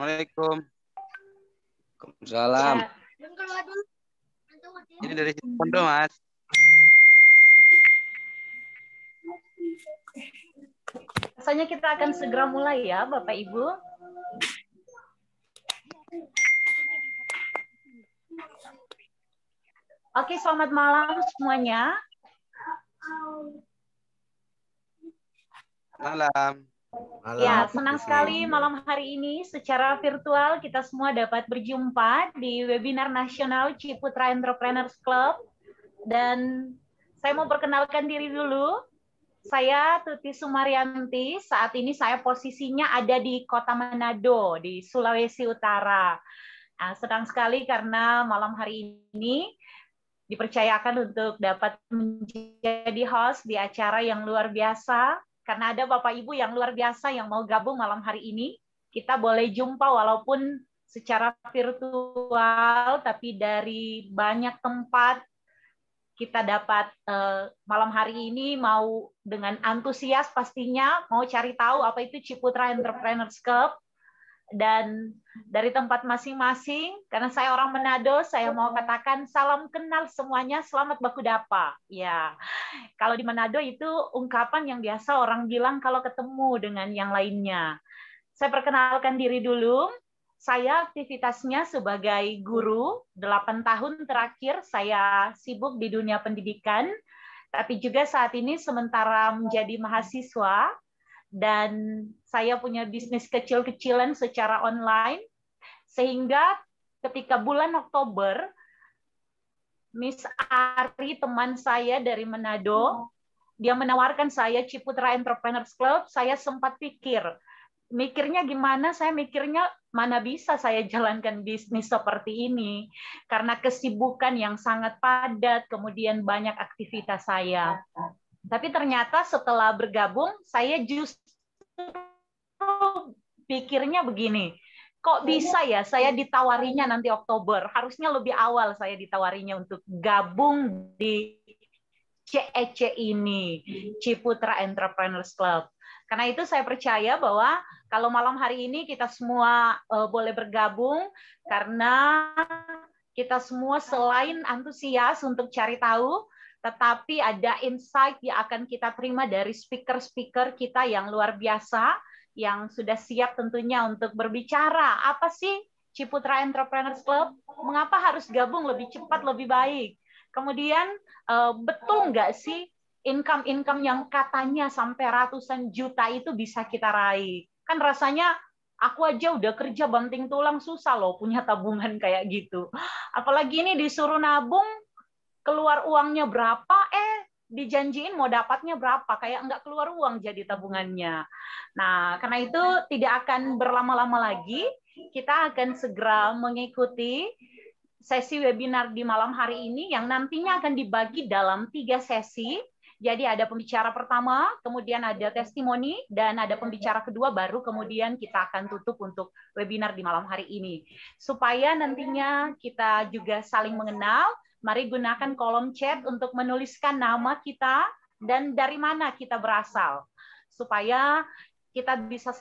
Assalamualaikum. Waalaikumsalam. Ya, Ini dari Situbondo, Mas. rasanya kita akan segera mulai ya, Bapak Ibu. Oke, selamat malam semuanya. Malam. Ya, senang sekali malam hari ini secara virtual kita semua dapat berjumpa di webinar nasional Ciputra Entrepreneurs Club. Dan saya mau perkenalkan diri dulu. Saya Tuti Sumaryanti, saat ini saya posisinya ada di Kota Manado, di Sulawesi Utara. Nah, senang sekali karena malam hari ini dipercayakan untuk dapat menjadi host di acara yang luar biasa, karena ada Bapak Ibu yang luar biasa yang mau gabung malam hari ini. Kita boleh jumpa walaupun secara virtual, tapi dari banyak tempat kita dapat malam hari ini mau dengan antusias pastinya mau cari tahu apa itu Ciputra Entrepreneurs Club, dan dari tempat masing-masing, karena saya orang Manado, saya mau katakan salam kenal semuanya, selamat bakudapa. Ya, kalau di Manado itu ungkapan yang biasa orang bilang kalau ketemu dengan yang lainnya. Saya perkenalkan diri dulu. Saya aktivitasnya sebagai guru, 8 tahun terakhir saya sibuk di dunia pendidikan, tapi juga saat ini sementara menjadi mahasiswa, dan saya punya bisnis kecil-kecilan secara online, sehingga ketika bulan Oktober, Miss Ari, teman saya dari Manado, dia menawarkan saya Ciputra Entrepreneurs Club, saya sempat mikirnya gimana, saya mikirnya mana bisa saya jalankan bisnis seperti ini, karena kesibukan yang sangat padat, kemudian banyak aktivitas saya. Tapi ternyata setelah bergabung, saya justru pikirnya begini, kok bisa ya saya ditawarinya nanti Oktober, harusnya lebih awal saya ditawarinya untuk gabung di CEC ini, Ciputra Entrepreneurs Club. Karena itu saya percaya bahwa kalau malam hari ini kita semua boleh bergabung, karena kita semua selain antusias untuk cari tahu, tetapi ada insight yang akan kita terima dari speaker-speaker kita yang luar biasa, yang sudah siap tentunya untuk berbicara. Apa sih Ciputra Entrepreneurs Club? Mengapa harus gabung lebih cepat, lebih baik? Kemudian, betul nggak sih income yang katanya sampai ratusan juta itu bisa kita raih? Kan rasanya aku aja udah kerja banting tulang susah loh punya tabungan kayak gitu. Apalagi ini disuruh nabung, keluar uangnya berapa, dijanjiin mau dapatnya berapa, kayak nggak keluar uang jadi tabungannya. Nah, karena itu tidak akan berlama-lama lagi, kita akan segera mengikuti sesi webinar di malam hari ini yang nantinya akan dibagi dalam 3 sesi. Jadi ada pembicara pertama, kemudian ada testimoni, dan ada pembicara kedua, baru kemudian kita akan tutup untuk webinar di malam hari ini. Supaya nantinya kita juga saling mengenal, mari gunakan kolom chat untuk menuliskan nama kita dan dari mana kita berasal. Supaya kita bisa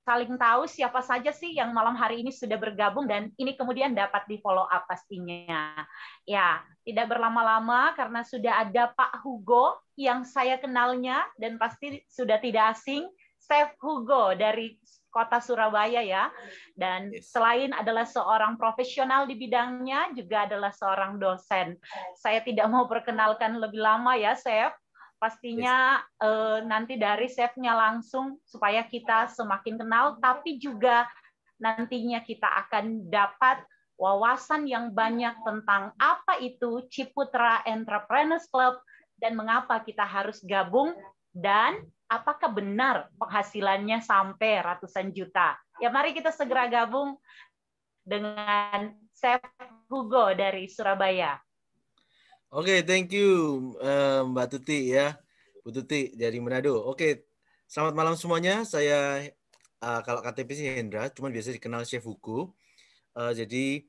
saling tahu siapa saja sih yang malam hari ini sudah bergabung, dan ini kemudian dapat di follow up pastinya. Ya, tidak berlama-lama karena sudah ada Pak Hugo yang saya kenalnya dan pasti sudah tidak asing, Chef Hugo dari Kota Surabaya ya. Dan selain adalah seorang profesional di bidangnya, juga adalah seorang dosen. Saya tidak mau perkenalkan lebih lama ya, Chef. Pastinya nanti dari chefnya langsung supaya kita semakin kenal, tapi juga nantinya kita akan dapat wawasan yang banyak tentang apa itu Ciputra Entrepreneurs Club dan mengapa kita harus gabung, dan apakah benar penghasilannya sampai ratusan juta. Ya, mari kita segera gabung dengan Chef Hugo dari Surabaya. Oke, thank you Mbak Tuti ya, Bu Tuti dari Manado. Oke, selamat malam semuanya. Saya kalau KTP sih Hendra, cuman biasa dikenal Chef Hugo. Jadi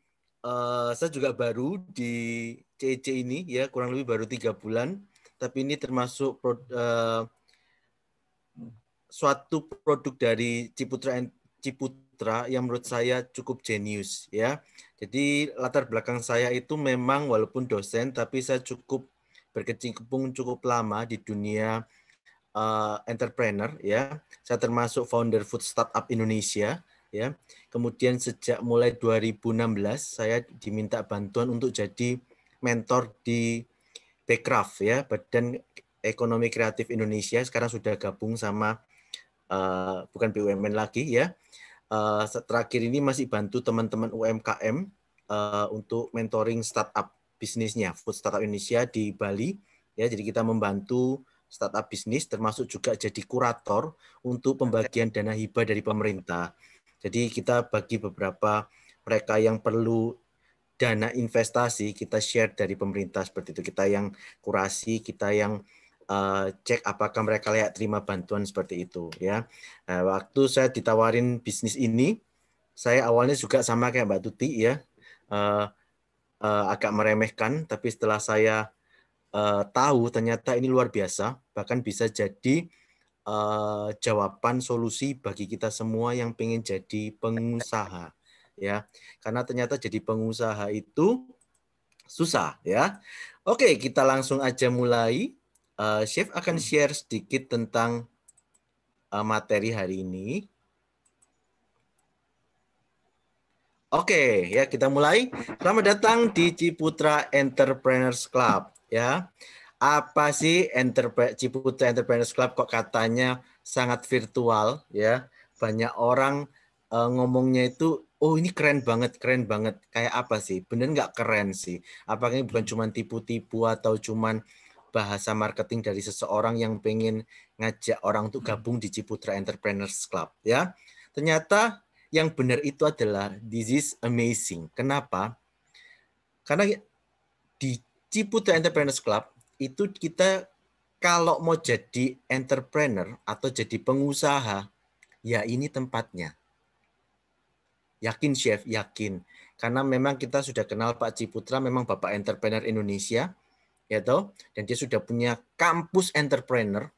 saya juga baru di CEC ini ya, kurang lebih baru 3 bulan. Tapi ini termasuk suatu produk dari Ciputra Ciputra yang menurut saya cukup jenius ya. Jadi latar belakang saya itu memang walaupun dosen tapi saya cukup berkecimpung cukup lama di dunia entrepreneur ya. Saya termasuk founder Food Startup Indonesia ya. Kemudian sejak mulai 2016 saya diminta bantuan untuk jadi mentor di Backcraft ya, Badan Ekonomi Kreatif Indonesia. Sekarang sudah gabung sama bukan BUMN lagi ya. Terakhir ini masih bantu teman-teman UMKM untuk mentoring startup bisnisnya Food Startup Indonesia di Bali ya. Jadi kita membantu startup bisnis termasuk juga jadi kurator untuk pembagian dana hibah dari pemerintah. Jadi kita bagi beberapa mereka yang perlu dana investasi, kita share dari pemerintah seperti itu. Kita yang kurasi, kita yang cek apakah mereka layak terima bantuan seperti itu ya. Nah, waktu saya ditawarin bisnis ini, saya awalnya juga sama kayak Mbak Tuti ya, agak meremehkan, tapi setelah saya tahu ternyata ini luar biasa, bahkan bisa jadi jawaban solusi bagi kita semua yang pengen jadi pengusaha ya. Karena ternyata jadi pengusaha itu susah ya. Oke, kita langsung aja mulai. Chef akan share sedikit tentang materi hari ini. Oke, ya kita mulai. Selamat datang di Ciputra Entrepreneurs Club ya. Apa sih Ciputra Entrepreneurs Club kok katanya sangat virtual ya. Banyak orang ngomongnya itu oh ini keren banget. Kayak apa sih? Bener nggak keren sih? Apakah ini bukan cuma tipu-tipu atau cuman bahasa marketing dari seseorang yang pengen ngajak orang untuk gabung di Ciputra Entrepreneurs Club ya. Ternyata yang benar itu adalah this is amazing. Kenapa? Karena di Ciputra Entrepreneurs Club itu kita kalau mau jadi entrepreneur atau jadi pengusaha, ya ini tempatnya. Yakin Chef, yakin. Karena memang kita sudah kenal Pak Ciputra, memang Bapak Entrepreneur Indonesia, ya toh, dan dia sudah punya kampus entrepreneur,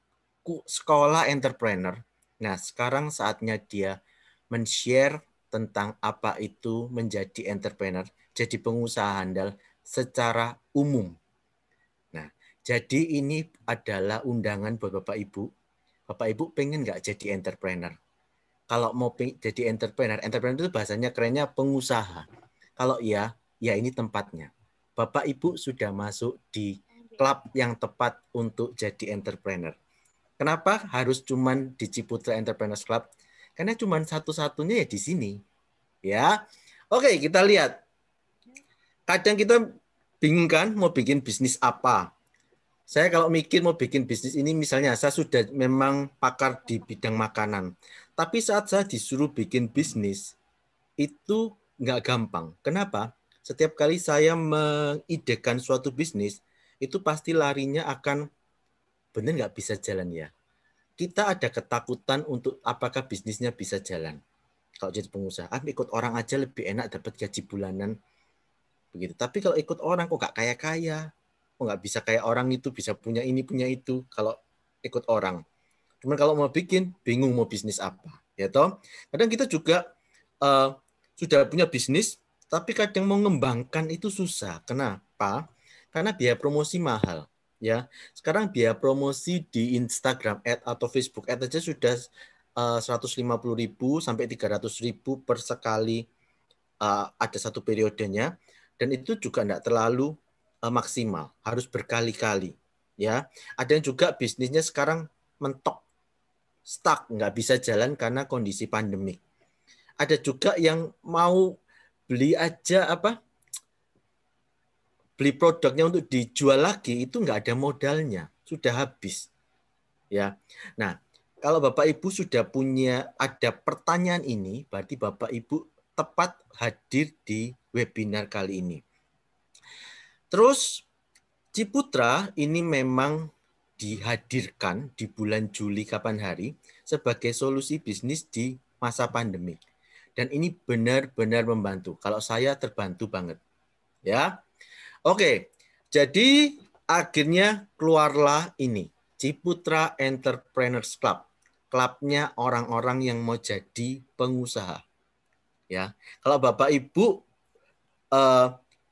sekolah entrepreneur. Nah, sekarang saatnya dia men-share tentang apa itu menjadi entrepreneur, jadi pengusaha handal secara umum. Nah, jadi ini adalah undangan buat Bapak Ibu. Bapak Ibu pengen nggak jadi entrepreneur? Kalau mau jadi entrepreneur itu bahasanya kerennya pengusaha. Kalau iya, ya ini tempatnya. Bapak Ibu sudah masuk di klub yang tepat untuk jadi entrepreneur. Kenapa harus cuman di Ciputra Entrepreneurs Club? Karena cuman satu-satunya ya di sini. Ya. Oke, kita lihat. Kadang kita bingung kan mau bikin bisnis apa? Saya kalau mikir mau bikin bisnis ini misalnya saya sudah memang pakar di bidang makanan. Tapi saat saya disuruh bikin bisnis itu nggak gampang. Kenapa? Setiap kali saya mengidekan suatu bisnis itu pasti larinya akan benar nggak bisa jalan ya. Kita ada ketakutan untuk apakah bisnisnya bisa jalan. Kalau jadi pengusaha, ikut orang aja lebih enak dapat gaji bulanan. Begitu. Tapi kalau ikut orang kok nggak kaya-kaya. Kok nggak bisa kayak orang itu, bisa punya ini, punya itu. Kalau ikut orang. Cuman kalau mau bikin, bingung mau bisnis apa. Ya toh? Kadang kita juga sudah punya bisnis, tapi kadang mau mengembangkan itu susah. Kenapa? Karena biaya promosi mahal. Ya, sekarang biaya promosi di Instagram Ad atau Facebook Ad aja sudah 150.000 sampai 300.000 per sekali ada satu periodenya, dan itu juga tidak terlalu maksimal, harus berkali-kali. Ya, ada yang juga bisnisnya sekarang mentok, stuck, nggak bisa jalan karena kondisi pandemik. Ada juga yang mau beli aja beli produknya untuk dijual lagi itu nggak ada modalnya, sudah habis. Ya, nah kalau Bapak Ibu sudah ada pertanyaan ini, berarti Bapak Ibu tepat hadir di webinar kali ini. Terus Ciputra ini memang dihadirkan di bulan Juli kapan hari sebagai solusi bisnis di masa pandemi. Dan ini benar-benar membantu. Kalau saya terbantu banget. Ya. Oke. Jadi akhirnya keluarlah ini, Ciputra Entrepreneurs Club. Klubnya orang-orang yang mau jadi pengusaha. Ya, kalau Bapak Ibu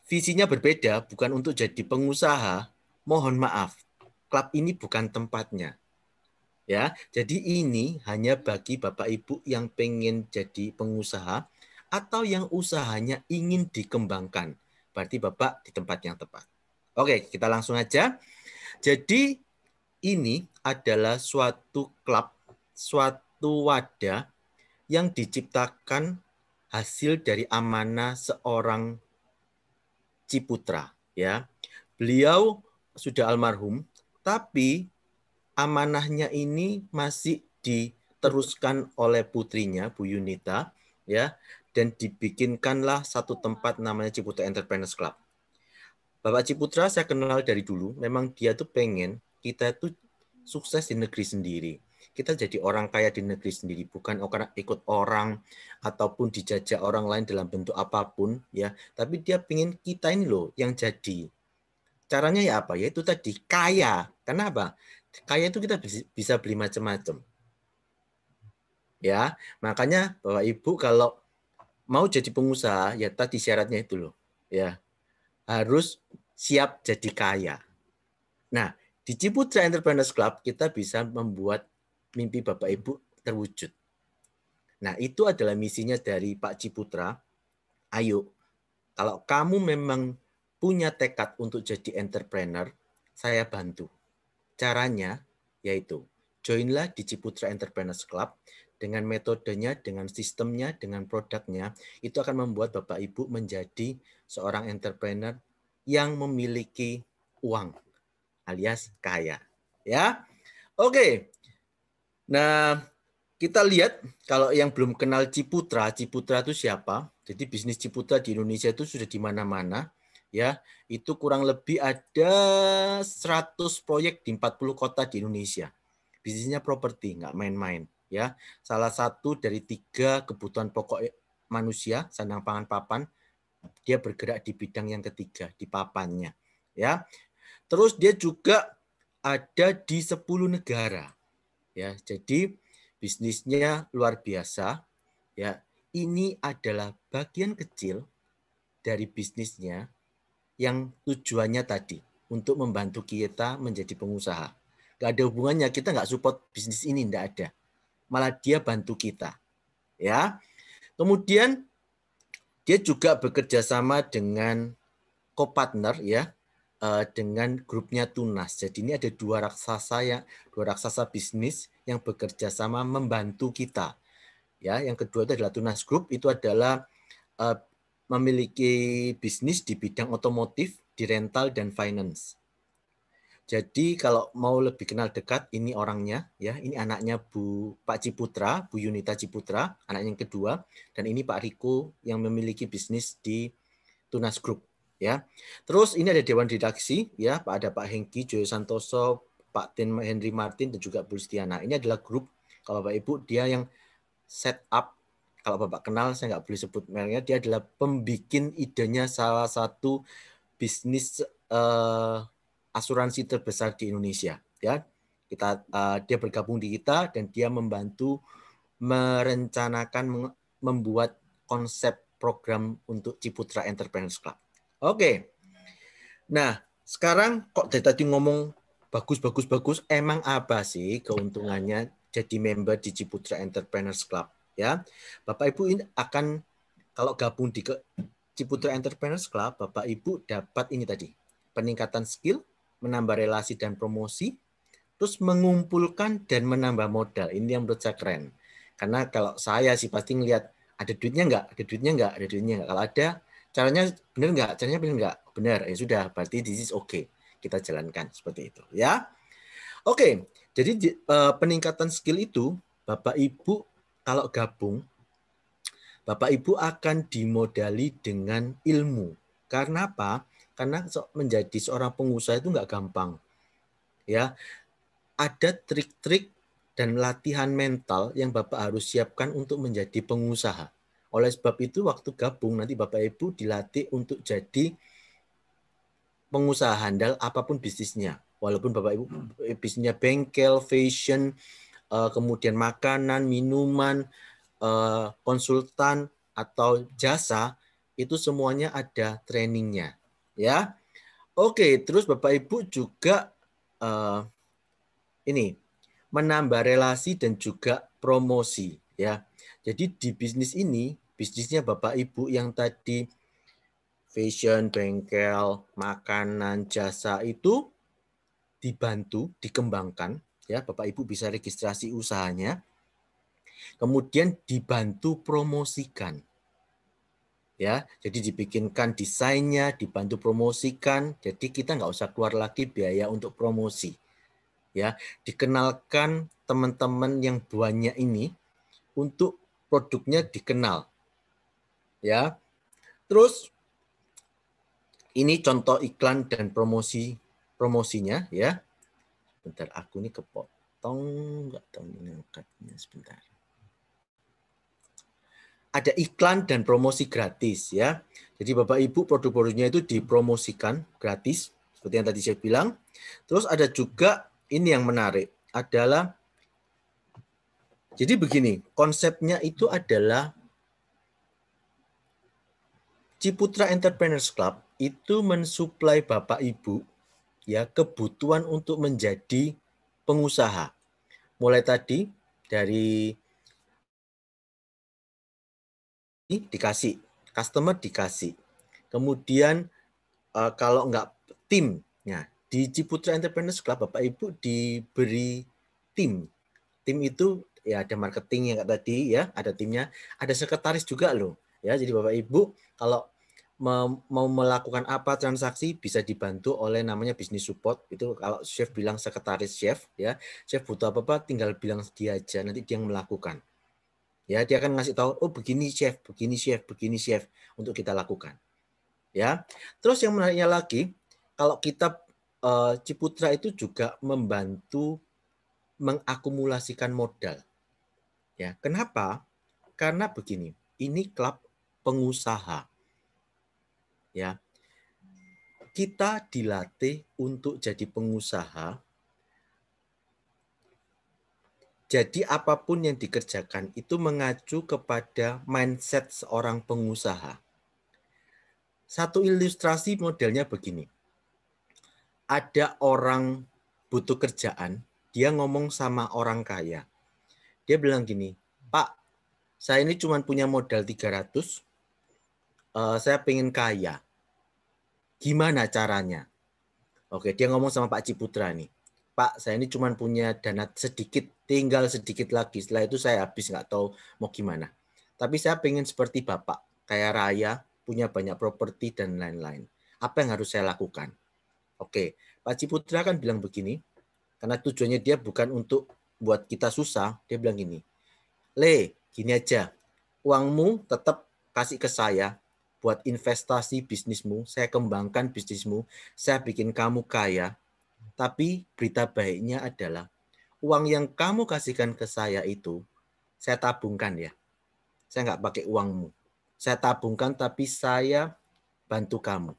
visinya berbeda, bukan untuk jadi pengusaha, mohon maaf, klub ini bukan tempatnya. Ya, jadi ini hanya bagi Bapak Ibu yang pengen jadi pengusaha atau yang usahanya ingin dikembangkan. Berarti Bapak di tempat yang tepat. Oke, kita langsung aja. Jadi ini adalah suatu klub, suatu wadah yang diciptakan hasil dari amanah seorang Ciputra, ya. Beliau sudah almarhum, tapi amanahnya ini masih diteruskan oleh putrinya Bu Yunita, ya, dan dibikinkanlah satu tempat namanya Ciputra Entrepreneurs Club. Bapak Ciputra saya kenal dari dulu, memang dia tuh pengen kita tuh sukses di negeri sendiri. Kita jadi orang kaya di negeri sendiri, bukan ikut orang ataupun dijajah orang lain dalam bentuk apapun, ya. Tapi dia pengen kita ini loh yang jadi. Caranya ya apa? Yaitu tadi kaya. Karena apa? Kaya itu kita bisa beli macam-macam. Ya, makanya Bapak Ibu kalau mau jadi pengusaha, ya tadi syaratnya itu loh. Ya, harus siap jadi kaya. Nah, di Ciputra Entrepreneurs Club kita bisa membuat mimpi Bapak Ibu terwujud. Nah, itu adalah misinya dari Pak Ciputra. Ayo, kalau kamu memang punya tekad untuk jadi entrepreneur, saya bantu. Caranya yaitu joinlah di Ciputra Entrepreneurs Club dengan metodenya, dengan sistemnya, dengan produknya. Itu akan membuat Bapak Ibu menjadi seorang entrepreneur yang memiliki uang alias kaya. Ya, oke. Nah, kita lihat kalau yang belum kenal Ciputra, Ciputra itu siapa? Jadi bisnis Ciputra di Indonesia itu sudah di mana-mana. Ya, itu kurang lebih ada 100 proyek di 40 kota di Indonesia. Bisnisnya properti, nggak main-main. Ya, salah satu dari 3 kebutuhan pokok manusia, sandang pangan papan, dia bergerak di bidang yang ketiga, di papannya. Ya, terus dia juga ada di 10 negara. Ya, jadi bisnisnya luar biasa. Ya, ini adalah bagian kecil dari bisnisnya yang tujuannya tadi untuk membantu kita menjadi pengusaha. Gak ada hubungannya, kita nggak support bisnis ini, nggak ada. Malah dia bantu kita. Ya, kemudian dia juga bekerja sama dengan co-partner ya, dengan grupnya Tunas. Jadi ini ada dua raksasa bisnis yang bekerja sama membantu kita. Ya, yang kedua itu adalah Tunas Group, itu adalah memiliki bisnis di bidang otomotif, di rental dan finance. Jadi kalau mau lebih kenal dekat, ini orangnya, ya, ini anaknya Pak Ciputra, Bu Yunita Ciputra, anaknya yang kedua, dan ini Pak Riko yang memiliki bisnis di Tunas Group, ya. Terus ini ada Dewan Redaksi, ya, ada Pak Hengki, Joyo Santoso, Pak Tin Henry Martin, dan juga Bu Stiana. Ini adalah grup, kalau Bapak Ibu, dia yang set up, kalau Bapak kenal, saya nggak boleh sebut mereknya, dia adalah pembikin idenya salah satu bisnis asuransi terbesar di Indonesia, ya. Dia bergabung di kita dan dia membantu merencanakan membuat konsep program untuk Ciputra Entrepreneurs Club. Oke. Nah, sekarang kok dari tadi ngomong bagus, emang apa sih keuntungannya jadi member di Ciputra Entrepreneurs Club? Ya, Bapak Ibu ini akan kalau gabung di Ciputra Entrepreneurs Club, Bapak Ibu dapat ini tadi, peningkatan skill, menambah relasi dan promosi, terus mengumpulkan dan menambah modal. Ini yang menurut saya keren. Karena kalau saya sih pasti ngelihat ada duitnya nggak, ada duitnya nggak, ada duitnya nggak. Kalau ada, caranya benar nggak, caranya benar nggak, benar. Ya sudah, berarti this is okay. Kita jalankan seperti itu, ya. Oke, jadi peningkatan skill itu Bapak Ibu kalau gabung, Bapak Ibu akan dimodali dengan ilmu. Karena apa? Karena menjadi seorang pengusaha itu nggak gampang. Ya, ada trik-trik dan latihan mental yang Bapak harus siapkan untuk menjadi pengusaha. Oleh sebab itu waktu gabung nanti Bapak Ibu dilatih untuk jadi pengusaha handal apapun bisnisnya. Walaupun Bapak Ibu bisnisnya bengkel, fashion, kemudian makanan, minuman, konsultan, atau jasa itu semuanya ada trainingnya, ya. Oke, terus Bapak Ibu juga ini menambah relasi dan juga promosi, ya. Jadi di bisnis ini, bisnisnya Bapak Ibu yang tadi fashion, bengkel, makanan, jasa itu dibantu, dikembangkan, ya. Bapak Ibu bisa registrasi usahanya, kemudian dibantu promosikan. Ya, jadi dibikinkan desainnya, dibantu promosikan, jadi kita nggak usah keluar lagi biaya untuk promosi. Ya, dikenalkan teman-teman yang banyak ini untuk produknya dikenal. Ya, terus ini contoh iklan dan promosinya, ya. Bentar, aku ini kepotong, nggak tahu ini angkatnya sebentar. Ada iklan dan promosi gratis, ya. Jadi Bapak Ibu produk-produknya itu dipromosikan gratis seperti yang tadi saya bilang. Terus ada juga ini yang menarik adalah jadi begini, konsepnya itu adalah Ciputra Entrepreneurs Club itu mensuplai Bapak Ibu ya kebutuhan untuk menjadi pengusaha. Mulai tadi dari dikasih, customer dikasih. Kemudian kalau enggak timnya, di Ciputra Entrepreneurs Club Bapak Ibu diberi tim. Tim itu ya ada marketing yang tadi ya, ada timnya, ada sekretaris juga loh. Ya, jadi Bapak Ibu kalau mau melakukan apa transaksi bisa dibantu oleh namanya business support. Itu kalau chef bilang sekretaris chef ya, chef butuh apa-apa tinggal bilang dia aja, nanti dia yang melakukan. Ya, dia akan ngasih tahu, oh begini chef, begini chef, begini chef untuk kita lakukan. Ya. Terus yang menariknya lagi, kalau kita Ciputra itu juga membantu mengakumulasikan modal. Ya, kenapa? Karena begini, ini klub pengusaha. Ya. Kita dilatih untuk jadi pengusaha. Jadi apapun yang dikerjakan itu mengacu kepada mindset seorang pengusaha. Satu ilustrasi modelnya begini. Ada orang butuh kerjaan, dia ngomong sama orang kaya. Dia bilang gini, Pak, saya ini cuma punya modal 300, saya pengen kaya. Gimana caranya? Oke, dia ngomong sama Pak Ciputra nih. Pak, saya ini cuma punya dana sedikit, tinggal sedikit lagi. Setelah itu saya habis, nggak tahu mau gimana. Tapi saya pengen seperti Bapak, kaya raya, punya banyak properti, dan lain-lain. Apa yang harus saya lakukan? Oke, Pak Ciputra kan bilang begini, karena tujuannya dia bukan untuk buat kita susah, dia bilang gini, Le, gini aja, uangmu tetap kasih ke saya buat investasi bisnismu, saya kembangkan bisnismu, saya bikin kamu kaya, tapi berita baiknya adalah uang yang kamu kasihkan ke saya itu, saya tabungkan ya. Saya nggak pakai uangmu. Saya tabungkan tapi saya bantu kamu.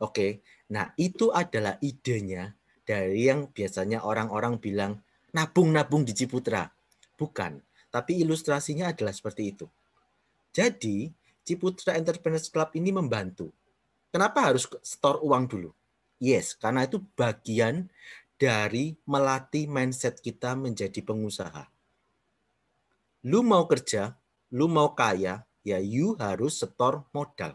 Oke, nah itu adalah idenya dari yang biasanya orang-orang bilang nabung-nabung di Ciputra. Bukan, tapi ilustrasinya adalah seperti itu. Jadi, Ciputra Entrepreneurs Club ini membantu. Kenapa harus store uang dulu? Yes, karena itu bagian dari melatih mindset kita menjadi pengusaha. Lu mau kerja, lu mau kaya, ya you harus setor modal.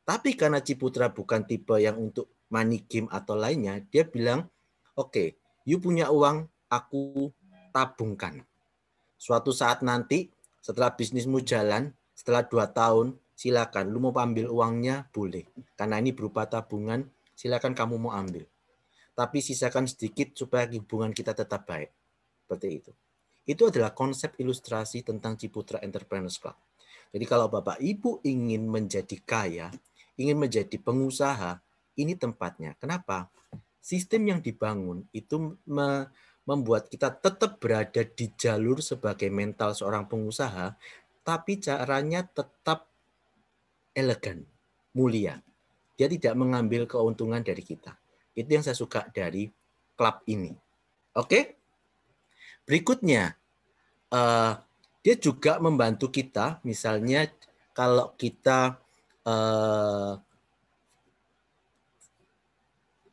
Tapi karena Ciputra bukan tipe yang untuk money game atau lainnya, dia bilang, oke, you punya uang, aku tabungkan. Suatu saat nanti, setelah bisnismu jalan, setelah 2 tahun, silakan, lu mau ambil uangnya, boleh. Karena ini berupa tabungan, silakan kamu mau ambil. Tapi sisakan sedikit supaya hubungan kita tetap baik. Seperti itu. Itu adalah konsep ilustrasi tentang Ciputra Entrepreneurs Club. Jadi kalau Bapak Ibu ingin menjadi kaya, ingin menjadi pengusaha, ini tempatnya. Kenapa? Sistem yang dibangun itu membuat kita tetap berada di jalur sebagai mental seorang pengusaha, tapi caranya tetap elegan, mulia. Dia tidak mengambil keuntungan dari kita. Itu yang saya suka dari klub ini. Oke? Berikutnya, dia juga membantu kita, misalnya kalau kita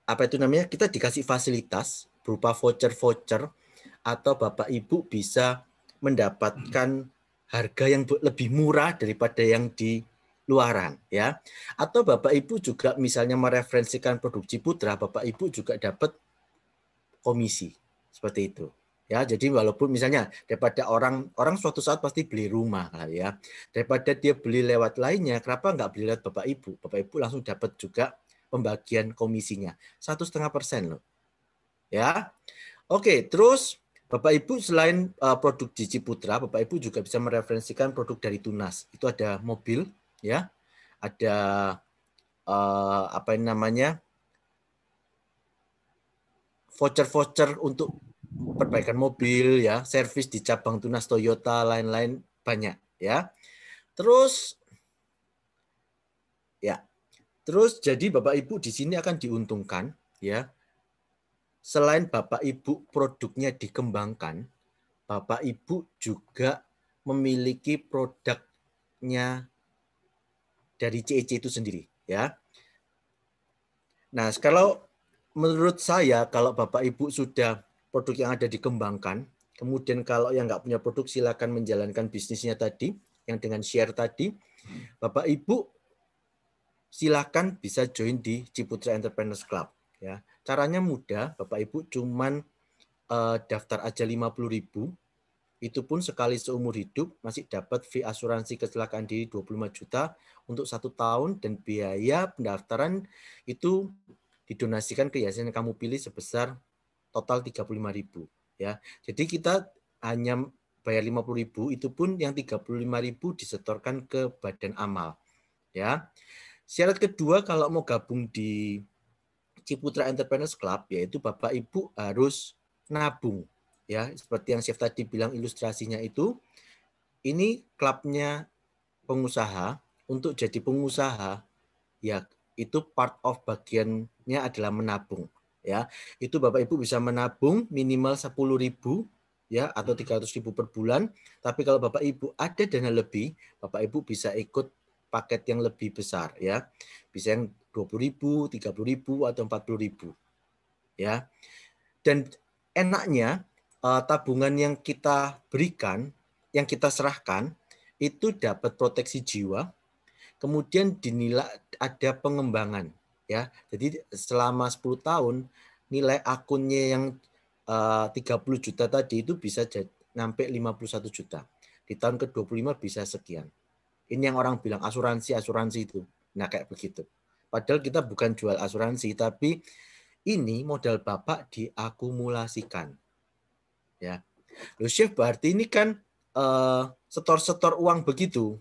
apa itu namanya, kita dikasih fasilitas berupa voucher-voucher, atau Bapak Ibu bisa mendapatkan harga yang lebih murah daripada yang di luaran, ya. Atau Bapak Ibu juga misalnya mereferensikan produk Ciputra, Bapak Ibu juga dapat komisi seperti itu. Ya, jadi walaupun misalnya daripada orang suatu saat pasti beli rumah ya, daripada dia beli lewat lainnya, kenapa nggak beli lewat Bapak Ibu? Bapak Ibu langsung dapat juga pembagian komisinya 1,5% loh. Ya, oke. Terus Bapak Ibu selain produk di Ciputra, Bapak Ibu juga bisa mereferensikan produk dari Tunas. Itu ada mobil, ya, ada apa namanya, voucher-voucher untuk perbaikan mobil, ya, servis di cabang Tunas Toyota, lain-lain banyak, ya. Terus jadi Bapak Ibu di sini akan diuntungkan, ya. Selain Bapak Ibu produknya dikembangkan, Bapak Ibu juga memiliki produknya dari CEC itu sendiri, ya. Nah, kalau menurut saya, kalau Bapak Ibu sudah produk yang ada dikembangkan, kemudian kalau yang nggak punya produk silakan menjalankan bisnisnya tadi, yang dengan share tadi, Bapak Ibu silakan bisa join di Ciputra Entrepreneurs Club. Ya, caranya mudah, Bapak Ibu cuman daftar aja 50.000, itu pun sekali seumur hidup masih dapat fee asuransi kecelakaan diri 25 juta untuk 1 tahun, dan biaya pendaftaran itu didonasikan ke yayasan yang kamu pilih sebesar total 35.000, ya. Jadi kita hanya bayar 50.000, itu pun yang 35.000 disetorkan ke badan amal, ya. Syarat kedua kalau mau gabung di Ciputra Entrepreneurs Club yaitu Bapak Ibu harus nabung, ya. Seperti yang Chef tadi bilang ilustrasinya itu, ini klubnya pengusaha. Untuk jadi pengusaha, ya, itu part of bagiannya adalah menabung, ya. Itu Bapak Ibu bisa menabung minimal 10.000, ya, atau 300.000 per bulan. Tapi kalau Bapak Ibu ada dana lebih, Bapak Ibu bisa ikut paket yang lebih besar, ya. Bisa yang 20.000, 30.000 atau 40.000, ya. Dan enaknya tabungan yang kita berikan, yang kita serahkan itu dapat proteksi jiwa. Kemudian dinilai ada pengembangan, ya. Jadi selama 10 tahun nilai akunnya yang 30 juta tadi itu bisa sampai 51 juta. Di tahun ke-25 bisa sekian. Ini yang orang bilang asuransi itu. Nah, kayak begitu. Padahal kita bukan jual asuransi, tapi ini modal Bapak diakumulasikan. Ya. Loh, Chef, berarti ini kan setor-setor uang begitu.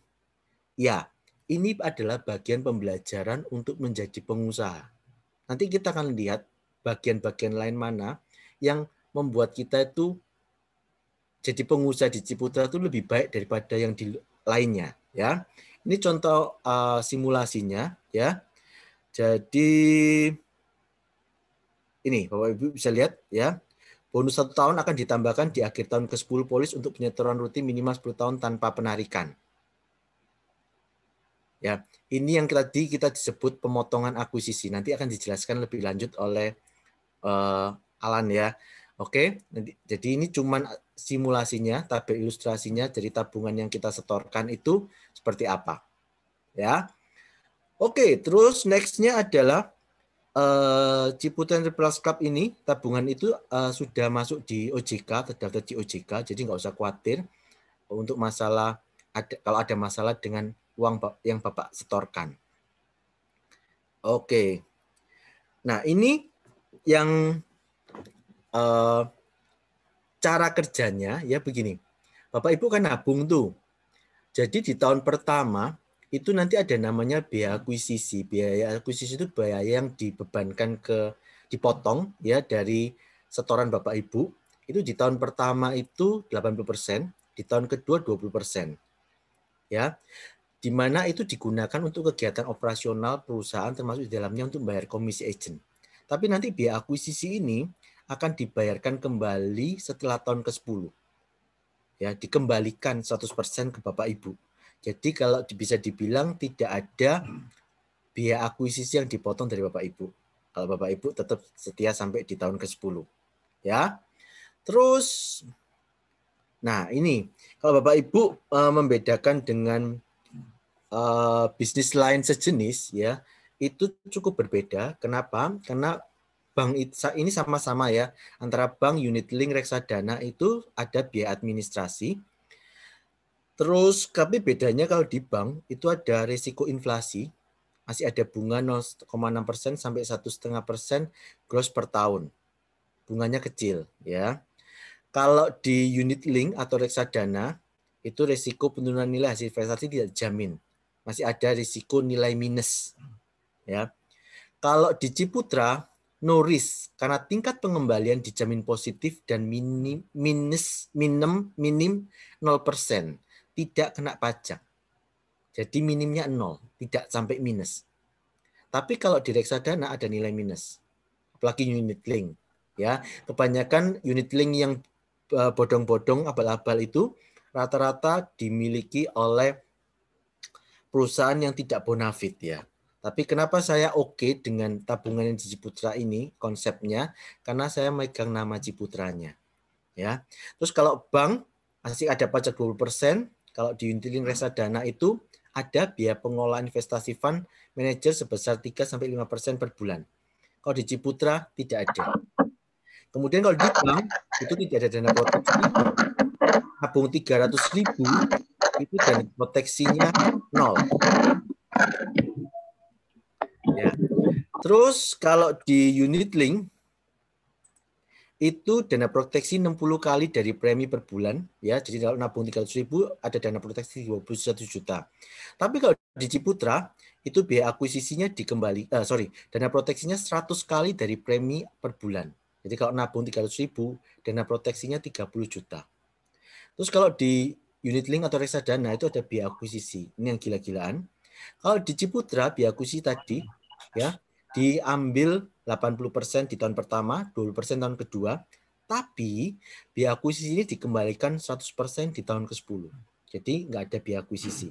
Ya, ini adalah bagian pembelajaran untuk menjadi pengusaha. Nanti kita akan lihat bagian-bagian lain mana yang membuat kita itu jadi pengusaha di Ciputra itu lebih baik daripada yang di lainnya, ya. Ini contoh simulasinya, ya. Jadi ini Bapak Ibu bisa lihat, ya. Bonus 1 tahun akan ditambahkan di akhir tahun ke-10 polis untuk penyetoran rutin minimal 10 tahun tanpa penarikan. Ya, ini yang tadi kita disebut pemotongan akuisisi. Nanti akan dijelaskan lebih lanjut oleh Alan, ya. Oke, jadi ini cuman simulasinya, tabel ilustrasinya dari tabungan yang kita setorkan itu seperti apa, ya. Oke, terus next-nya adalah Ciputra Entrepreneurs Club ini tabungan itu sudah masuk di OJK, terdaftar di OJK, jadi nggak usah khawatir untuk masalah kalau ada masalah dengan uang yang Bapak setorkan. Oke, nah ini yang cara kerjanya, ya, begini. Bapak Ibu kan nabung tuh. Jadi di tahun pertama itu nanti ada namanya biaya akuisisi. Biaya akuisisi itu biaya yang dibebankan dipotong, ya, dari setoran Bapak Ibu. Itu di tahun pertama itu 80%, di tahun kedua 20%. Ya. Di mana itu digunakan untuk kegiatan operasional perusahaan termasuk di dalamnya untuk bayar komisi agent. Tapi nanti biaya akuisisi ini akan dibayarkan kembali setelah tahun ke-10. ya, dikembalikan 100% ke Bapak Ibu. Jadi kalau bisa dibilang tidak ada biaya akuisisi yang dipotong dari Bapak Ibu. Kalau Bapak Ibu tetap setia sampai di tahun ke-10. Ya. Terus nah ini kalau Bapak Ibu membedakan dengan bisnis lain sejenis ya, itu cukup berbeda. Kenapa? Karena bank ini sama-sama ya, antara bank, unit link, reksadana itu ada biaya administrasi. Terus tapi bedanya kalau di bank itu ada risiko inflasi, masih ada bunga 0,6% sampai 1,5% gross per tahun. Bunganya kecil ya. Kalau di unit link atau reksadana itu risiko penurunan nilai hasil investasi tidak dijamin. Masih ada risiko nilai minus ya. Kalau di Ciputra no risk karena tingkat pengembalian dijamin positif dan minim 0%, tidak kena pajak. Jadi minimnya 0, tidak sampai minus. Tapi kalau di reksadana ada nilai minus. Apalagi unit link ya. Kebanyakan unit link yang bodong-bodong abal-abal itu rata-rata dimiliki oleh perusahaan yang tidak bonafit ya. Tapi kenapa saya oke dengan tabungan yang di Ciputra ini konsepnya? Karena saya megang nama Ciputranya. Ya. Terus kalau bank masih ada pajak 20%, kalau di unit link reksadana itu ada biaya pengelolaan investasi fund manager sebesar 3-5% per bulan. Kalau di Ciputra tidak ada. Kemudian kalau di bank itu tidak ada dana proteksi, tabung 300.000 itu dana proteksinya 0. Ya. Terus kalau di unit link itu dana proteksi 60 kali dari premi per bulan ya. Jadi kalau nabung 300.000 ada dana proteksi 21 juta. Tapi kalau di Ciputra itu biaya akuisisinya dana proteksinya 100 kali dari premi per bulan. Jadi kalau nabung 300.000 dana proteksinya 30 juta. Terus kalau di unit link atau reksadana itu ada biaya akuisisi. Ini yang gila-gilaan. Kalau di Ciputra biaya akuisisi tadi ya diambil 80% di tahun pertama, 20% tahun kedua, tapi biaya akuisisi ini dikembalikan 100% di tahun ke-10. Jadi nggak ada biaya akuisisi.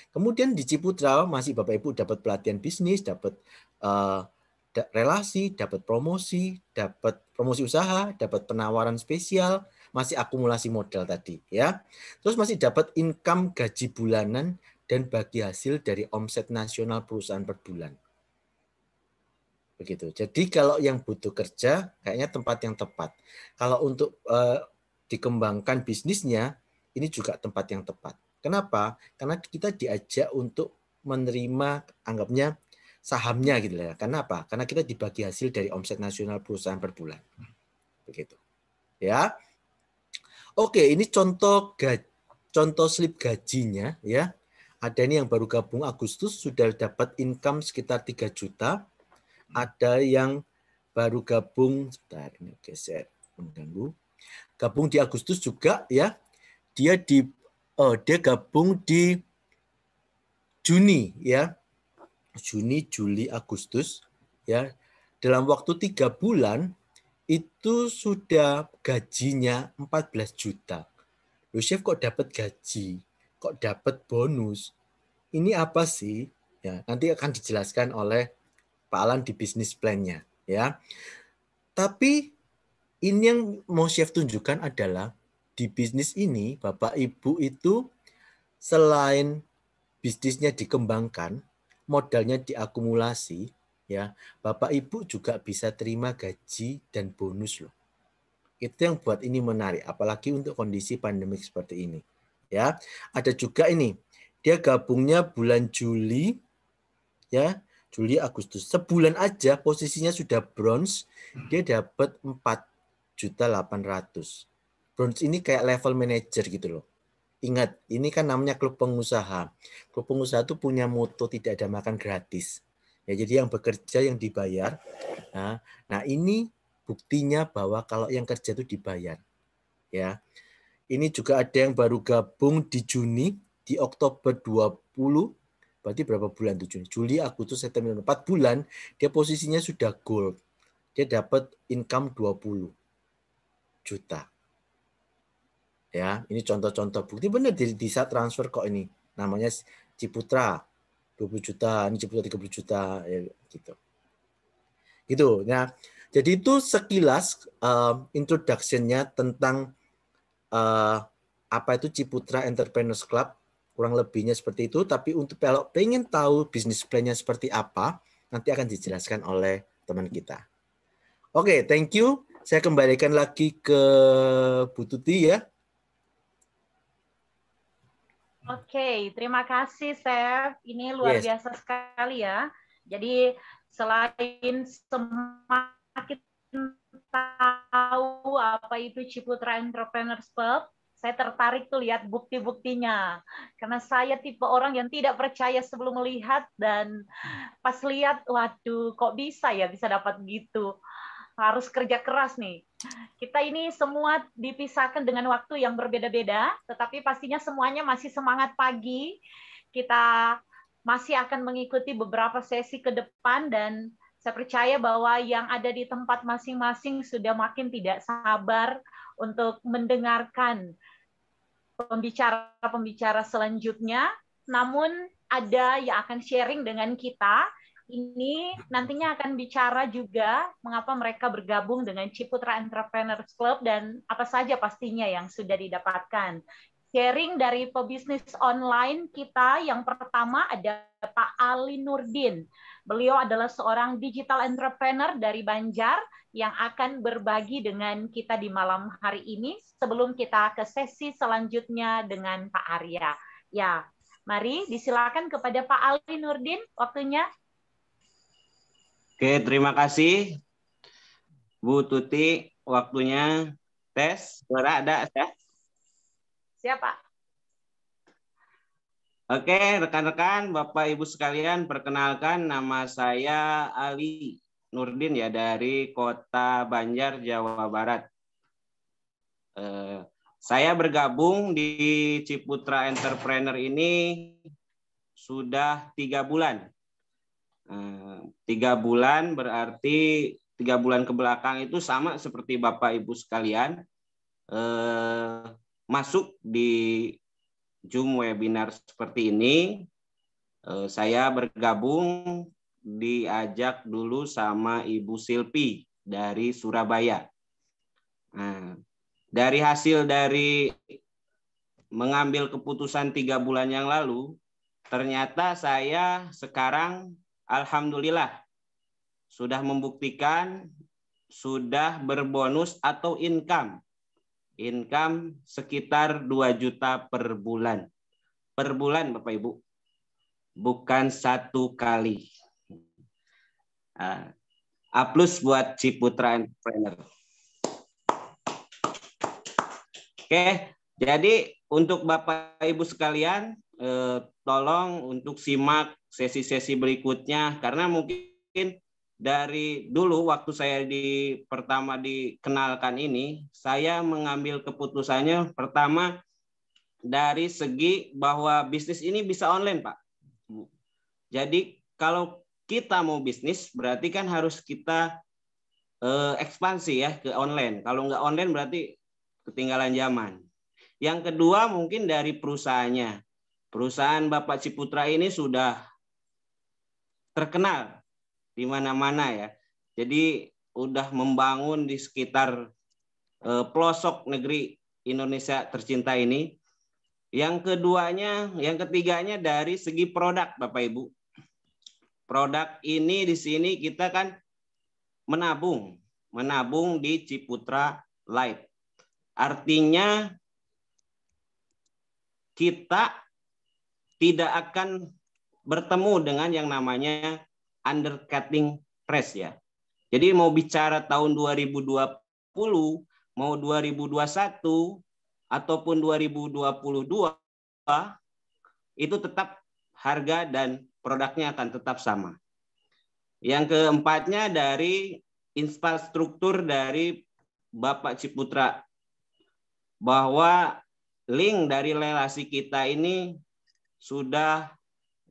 Kemudian di Ciputra masih Bapak Ibu dapat pelatihan bisnis, dapat relasi, dapat promosi usaha, dapat penawaran spesial, masih akumulasi modal tadi ya. Terus masih dapat income gaji bulanan dan bagi hasil dari omset nasional perusahaan per bulan. Begitu. Jadi kalau yang butuh kerja kayaknya tempat yang tepat. Kalau untuk dikembangkan bisnisnya ini juga tempat yang tepat. Kenapa? Karena kita diajak untuk menerima anggapnya sahamnya gitu ya. Karena apa? Karena kita dibagi hasil dari omset nasional perusahaan per bulan. Begitu. Ya. Oke, ini contoh slip gajinya ya. Ada ini yang baru gabung Agustus sudah dapat income sekitar 3 juta. Ada yang baru gabung, sebentar ini geser mengganggu. Gabung di Agustus juga ya. Dia gabung di Juni ya. Juni, Juli, Agustus ya. Dalam waktu 3 bulan itu sudah gajinya 14 juta. Loh chef kok dapat gaji? Kok dapat bonus? Ini apa sih? Ya, nanti akan dijelaskan oleh Pak Alan di bisnis plan-nya ya. Tapi ini yang mau chef tunjukkan adalah di bisnis ini Bapak Ibu itu selain bisnisnya dikembangkan, modalnya diakumulasi ya, Bapak Ibu juga bisa terima gaji dan bonus loh. Itu yang buat ini menarik, apalagi untuk kondisi pandemik seperti ini. Ya, ada juga ini. Dia gabungnya bulan Juli ya, Juli Agustus. Sebulan aja posisinya sudah bronze, dia dapat 4.800.000. Bronze ini kayak level manager gitu loh. Ingat, ini kan namanya klub pengusaha. Klub pengusaha itu punya moto tidak ada makan gratis. Ya, jadi yang bekerja yang dibayar. Nah, ini buktinya bahwa kalau yang kerja itu dibayar. Ya. Ini juga ada yang baru gabung di Juni, di Oktober 20. Berarti berapa bulan tuh? Juli, Agustus, September, 4 bulan, dia posisinya sudah gold. Dia dapat income 20 juta. Ya, ini contoh-contoh bukti benar bisa transfer kok ini. Namanya Ciputra 20 juta, ini Ciputra 30 juta ya gitu. Gitu. Nah, jadi itu sekilas introduction-nya tentang apa itu Ciputra Entrepreneurs Club, kurang lebihnya seperti itu. Tapi untuk kalau pengen tahu bisnis plan-nya seperti apa, nanti akan dijelaskan oleh teman kita. Oke, thank you. Saya kembalikan lagi ke Bu Tuti ya. Oke, terima kasih, Chef. Ini luar biasa sekali ya. Jadi selain semakin tahu apa itu Ciputra Entrepreneurs Club, saya tertarik tuh lihat bukti-buktinya. Karena saya tipe orang yang tidak percaya sebelum melihat, dan pas lihat, waduh, kok bisa ya bisa dapat gitu. Harus kerja keras nih. Kita ini semua dipisahkan dengan waktu yang berbeda-beda, tetapi pastinya semuanya masih semangat pagi. Kita masih akan mengikuti beberapa sesi ke depan, dan saya percaya bahwa yang ada di tempat masing-masing sudah makin tidak sabar untuk mendengarkan pembicara-pembicara selanjutnya. Namun ada yang akan sharing dengan kita. Ini nantinya akan bicara juga mengapa mereka bergabung dengan Ciputra Entrepreneurs Club dan apa saja pastinya yang sudah didapatkan. Sharing dari pebisnis online kita yang pertama ada Pak Ali Nurdin. Beliau adalah seorang digital entrepreneur dari Banjar yang akan berbagi dengan kita di malam hari ini sebelum kita ke sesi selanjutnya dengan Pak Arya. Ya, mari disilakan kepada Pak Ali Nurdin waktunya. Oke, terima kasih Bu Tuti. Waktunya tes. Suara ada, ya? Siapa? Oke, rekan-rekan, Bapak Ibu sekalian, perkenalkan nama saya Ali Nurdin ya dari Kota Banjar, Jawa Barat. Saya bergabung di Ciputra Entrepreneur ini sudah 3 bulan. 3 bulan berarti 3 bulan ke belakang itu sama seperti Bapak Ibu sekalian masuk di Zoom webinar seperti ini. Saya bergabung diajak dulu sama Ibu Silpi dari Surabaya. Nah, dari hasil dari mengambil keputusan 3 bulan yang lalu, ternyata saya sekarang alhamdulillah sudah membuktikan sudah berbonus atau income sekitar 2 juta per bulan. Per bulan Bapak Ibu. Bukan 1 kali. A plus buat Ciputra Entrepreneur. Oke, jadi untuk Bapak Ibu sekalian, tolong untuk simak sesi-sesi berikutnya, karena mungkin dari dulu waktu saya pertama dikenalkan ini, saya mengambil keputusannya pertama dari segi bahwa bisnis ini bisa online, Pak. Jadi kalau kita mau bisnis berarti kan harus kita ekspansi ya ke online. Kalau nggak online berarti ketinggalan zaman. Yang kedua mungkin dari perusahaannya. Perusahaan Bapak Ciputra ini sudah terkenal di mana-mana ya. Jadi udah membangun di sekitar pelosok negeri Indonesia tercinta ini. Yang ketiganya dari segi produk Bapak Ibu. Produk ini di sini kita kan menabung di Ciputra Light. Artinya kita tidak akan bertemu dengan yang namanya undercutting price ya. Jadi mau bicara tahun 2020, mau 2021 ataupun 2022 itu tetap harga dan produknya akan tetap sama. Yang keempatnya dari infrastruktur dari Bapak Ciputra, bahwa link dari relasi kita ini sudah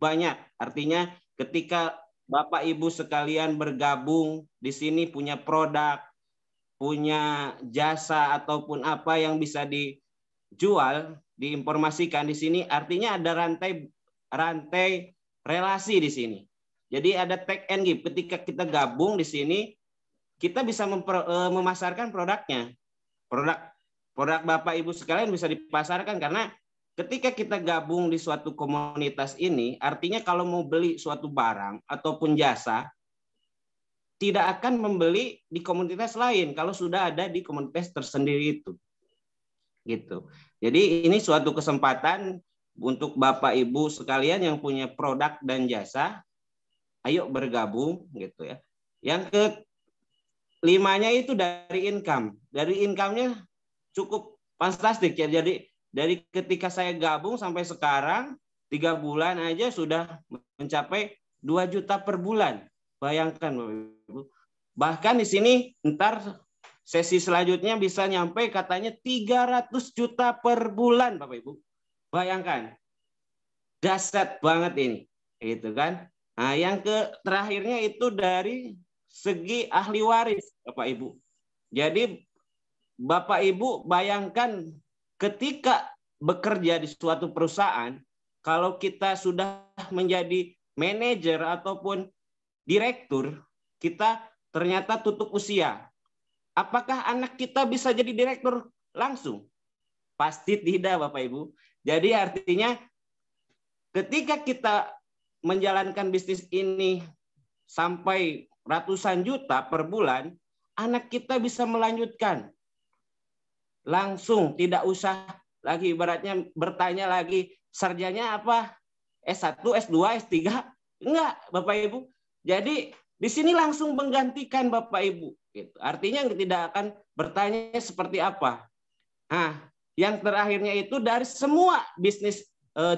banyak. Artinya ketika Bapak Ibu sekalian bergabung di sini punya produk, punya jasa ataupun apa yang bisa jual, diinformasikan di sini, artinya ada rantai relasi di sini. Jadi ada take and give. Ketika kita gabung di sini, kita bisa memasarkan produknya. Produk Bapak Ibu sekalian bisa dipasarkan, karena ketika kita gabung di suatu komunitas ini, artinya kalau mau beli suatu barang ataupun jasa, tidak akan membeli di komunitas lain kalau sudah ada di komunitas tersendiri itu. Gitu. Jadi ini suatu kesempatan untuk Bapak Ibu sekalian yang punya produk dan jasa, ayo bergabung gitu ya. Yang kelimanya itu dari income. Dari income-nya cukup fantastik ya. Jadi dari ketika saya gabung sampai sekarang 3 bulan aja sudah mencapai 2 juta per bulan. Bayangkan Bapak Ibu. Bahkan di sini ntar sesi selanjutnya bisa nyampe katanya 300 juta per bulan Bapak Ibu. Bayangkan. Dahsyat banget ini. Gitu kan. Nah, yang terakhirnya itu dari segi ahli waris Bapak Ibu. Jadi Bapak Ibu bayangkan ketika bekerja di suatu perusahaan, kalau kita sudah menjadi manajer ataupun direktur, kita ternyata tutup usia. Apakah anak kita bisa jadi direktur langsung? Pasti tidak, Bapak Ibu. Jadi artinya ketika kita menjalankan bisnis ini sampai ratusan juta per bulan, anak kita bisa melanjutkan. Langsung, tidak usah lagi ibaratnya bertanya lagi sarjanya apa? S1, S2, S3? Enggak, Bapak Ibu. Jadi di sini langsung menggantikan Bapak Ibu. Gitu. Artinya tidak akan bertanya seperti apa. Nah, yang terakhirnya itu dari semua bisnis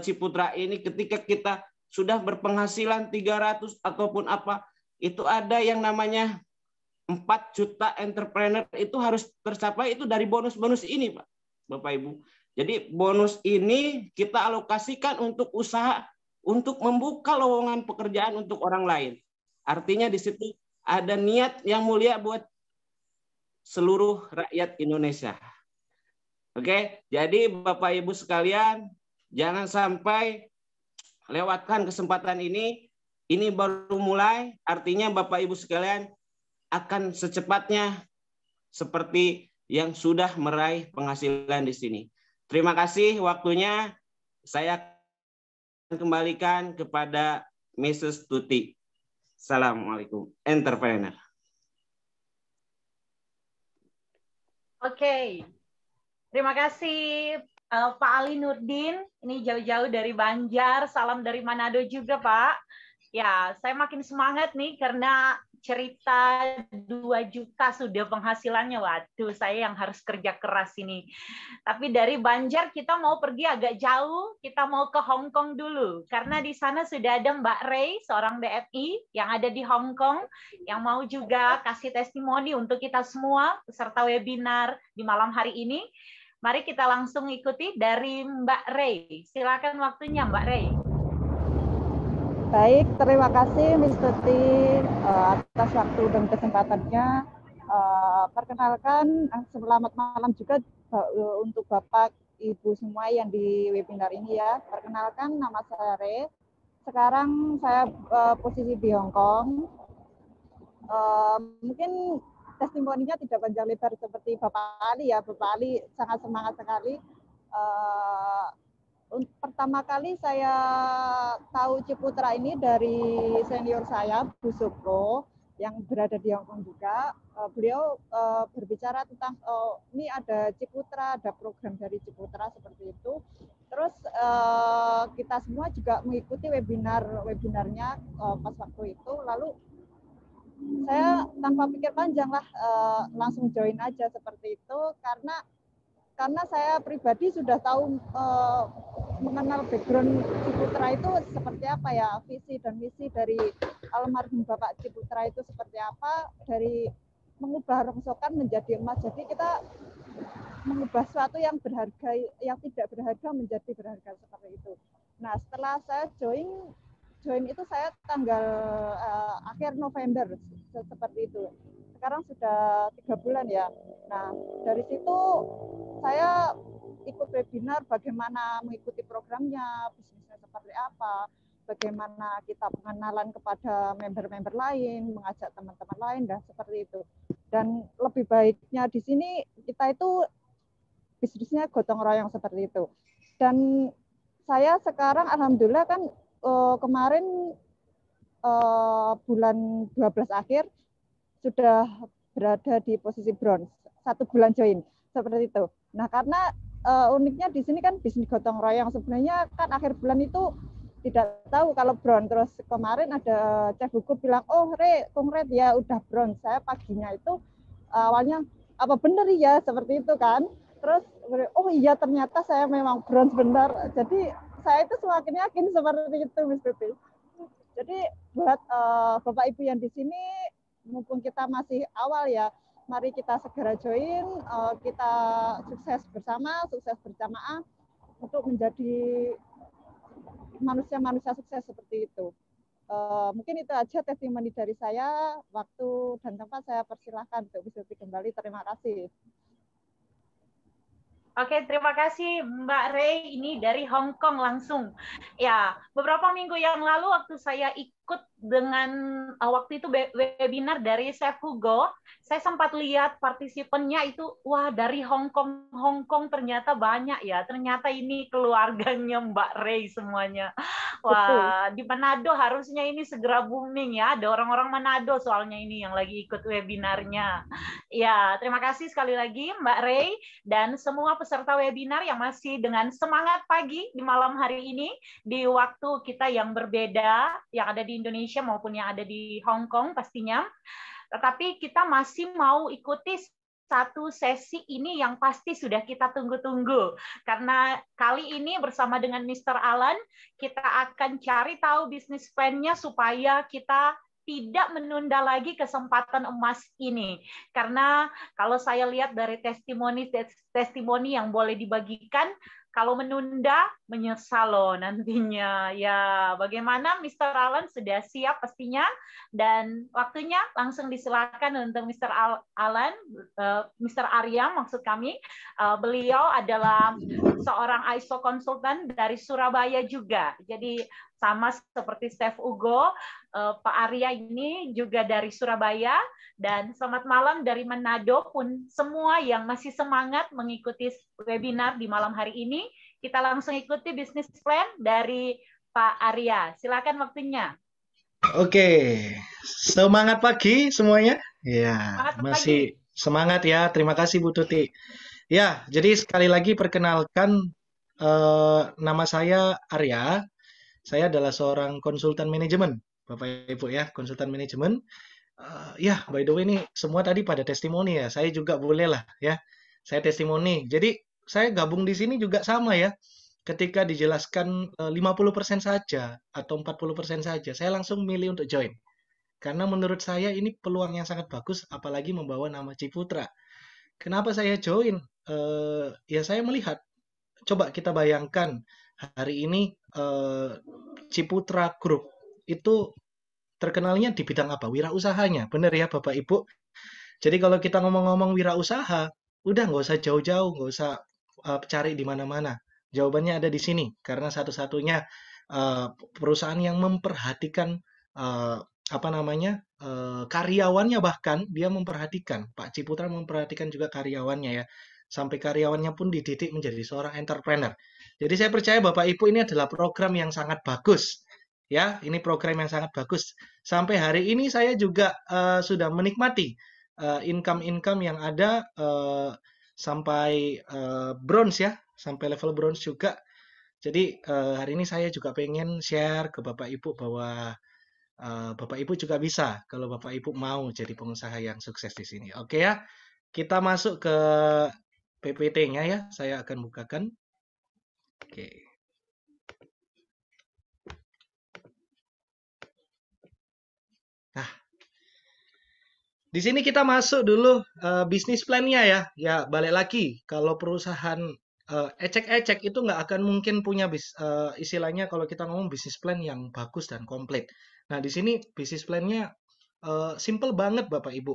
Ciputra ini ketika kita sudah berpenghasilan 300 ataupun apa, itu ada yang namanya 4 juta entrepreneur itu harus tercapai itu dari bonus-bonus ini, Pak. Bapak Ibu. Jadi bonus ini kita alokasikan untuk usaha untuk membuka lowongan pekerjaan untuk orang lain. Artinya di situ ada niat yang mulia buat seluruh rakyat Indonesia. Oke, jadi Bapak Ibu sekalian, jangan sampai lewatkan kesempatan ini. Ini baru mulai, artinya Bapak Ibu sekalian akan secepatnya seperti yang sudah meraih penghasilan di sini. Terima kasih waktunya. Saya akan kembalikan kepada Mrs. Tuti. Assalamualaikum, entrepreneur. Oke. Terima kasih Pak Ali Nurdin. Ini jauh-jauh dari Banjar. Salam dari Manado juga, Pak. Ya, saya makin semangat nih karena cerita 2 juta sudah penghasilannya. Waduh, saya yang harus kerja keras ini. Tapi dari Banjar kita mau pergi agak jauh, kita mau ke Hong Kong dulu. Karena di sana sudah ada Mbak Ray, seorang BFI yang ada di Hong Kong, yang mau juga kasih testimoni untuk kita semua peserta webinar di malam hari ini. Mari kita langsung ikuti dari Mbak Ray. Silakan waktunya Mbak Ray. Baik, terima kasih Miss Tuti atas waktu dan kesempatannya. Perkenalkan, selamat malam juga untuk Bapak, Ibu semua yang di webinar ini ya. Perkenalkan, nama saya Re. Sekarang saya posisi di Hong Kong. Mungkin testimoninya tidak panjang lebar seperti Bapak Ali ya. Bapak Ali sangat semangat sekali. Pertama kali saya tahu Ciputra ini dari senior saya, Bu Sukro, yang berada di Hong Kong juga. Beliau berbicara tentang ini ada Ciputra, ada program dari Ciputra seperti itu. Terus kita semua juga mengikuti webinarnya pas waktu itu. Lalu saya tanpa pikir panjang lah langsung join aja seperti itu karena saya pribadi sudah tahu mengenal background Ciputra itu seperti apa ya, visi dan misi dari almarhum Bapak Ciputra itu seperti apa, dari mengubah rongsokan menjadi emas. Jadi kita mengubah sesuatu yang berharga, yang tidak berharga menjadi berharga seperti itu. Nah, setelah saya join itu saya tanggal akhir November seperti itu. Sekarang sudah 3 bulan ya. Nah, dari situ saya ikut webinar bagaimana mengikuti programnya, bisnisnya seperti apa, bagaimana kita pengenalan kepada member-member lain, mengajak teman-teman lain, dan seperti itu. Dan lebih baiknya di sini kita itu bisnisnya gotong royong seperti itu. Dan saya sekarang alhamdulillah kan kemarin bulan 12 akhir sudah berada di posisi bronze, 1 bulan join seperti itu. Nah, karena uniknya di sini kan bisnis gotong royong, sebenarnya kan akhir bulan itu tidak tahu kalau bronze. Terus kemarin ada Chef Hugo bilang, oh Re, kongret ya udah bronze. Saya paginya itu awalnya apa bener ya seperti itu kan. Terus oh iya ternyata saya memang bronze benar. Jadi saya itu semakin yakin seperti itu, Miss Tuti. Jadi buat Bapak Ibu yang di sini, mumpung kita masih awal ya, mari kita segera join, kita sukses bersama, sukses berjamaah untuk menjadi manusia-manusia sukses seperti itu. Mungkin itu aja testimoni dari saya. Waktu dan tempat saya persilahkan untuk bisa kembali. Terima kasih. Oke, terima kasih Mbak Ray, ini dari Hong Kong langsung. Ya, beberapa minggu yang lalu waktu saya ikut dengan waktu itu webinar dari Chef Hugo, saya sempat lihat partisipannya itu, wah dari Hong Kong ternyata banyak ya, ternyata ini keluarganya Mbak Ray semuanya. Wah, di Manado harusnya ini segera booming ya, ada orang-orang Manado soalnya ini yang lagi ikut webinarnya. Ya, terima kasih sekali lagi Mbak Ray dan semua peserta webinar yang masih dengan semangat pagi di malam hari ini di waktu kita yang berbeda, yang ada di Indonesia maupun yang ada di Hong Kong pastinya. Tetapi kita masih mau ikuti satu sesi ini yang pasti sudah kita tunggu-tunggu. Karena kali ini bersama dengan Mr. Alan, kita akan cari tahu bisnis plan-nya supaya kita tidak menunda lagi kesempatan emas ini. Karena kalau saya lihat dari testimoni yang boleh dibagikan, kalau menunda menyesal loh nantinya. Ya, bagaimana Mr. Alan sudah siap pastinya, dan waktunya langsung disilakan untuk Mr. Alan, Mr. Arya maksud kami. Beliau adalah seorang ISO konsultan dari Surabaya juga. Jadi sama seperti Chef Hugo, Pak Arya ini juga dari Surabaya, dan selamat malam dari Manado pun semua yang masih semangat mengikuti webinar di malam hari ini. Kita langsung ikuti bisnis plan dari Pak Arya. Silakan waktunya. Oke, semangat pagi semuanya. Ya, Semangat masih pagi. semangat ya. Terima kasih Bu Tuti. Ya, jadi sekali lagi perkenalkan, nama saya Arya. Saya adalah seorang konsultan manajemen, Bapak Ibu ya, konsultan manajemen. Ya, by the way ini semua tadi pada testimoni ya. Saya juga boleh lah ya. Saya testimoni. Jadi saya gabung di sini juga sama ya. Ketika dijelaskan 50% saja atau 40% saja, saya langsung milih untuk join. Karena menurut saya ini peluang yang sangat bagus, apalagi membawa nama Ciputra. Kenapa saya join? Ya saya melihat, coba kita bayangkan hari ini Ciputra Group itu terkenalnya di bidang apa? Wirausahanya, benar ya Bapak Ibu? Jadi kalau kita ngomong-ngomong wirausaha, udah nggak usah jauh-jauh, nggak usah cari di mana-mana. Jawabannya ada di sini, karena satu-satunya perusahaan yang memperhatikan apa namanya karyawannya, bahkan dia memperhatikan, Pak Ciputra memperhatikan juga karyawannya ya, sampai karyawannya pun dididik menjadi seorang entrepreneur. Jadi saya percaya Bapak Ibu ini adalah program yang sangat bagus. Ya, ini program yang sangat bagus. Sampai hari ini saya juga sudah menikmati income-income yang ada sampai bronze ya, sampai level bronze juga. Jadi hari ini saya juga pengen share ke Bapak Ibu bahwa Bapak Ibu juga bisa kalau Bapak Ibu mau jadi pengusaha yang sukses di sini. Oke ya, kita masuk ke PPT-nya ya, saya akan bukakan. Oke. Nah, di sini kita masuk dulu bisnis plan-nya ya. Ya, balik lagi. Kalau perusahaan ecek-ecek itu nggak akan mungkin punya istilahnya kalau kita ngomong bisnis plan yang bagus dan komplit. Nah, di sini bisnis plan-nya simple banget Bapak Ibu.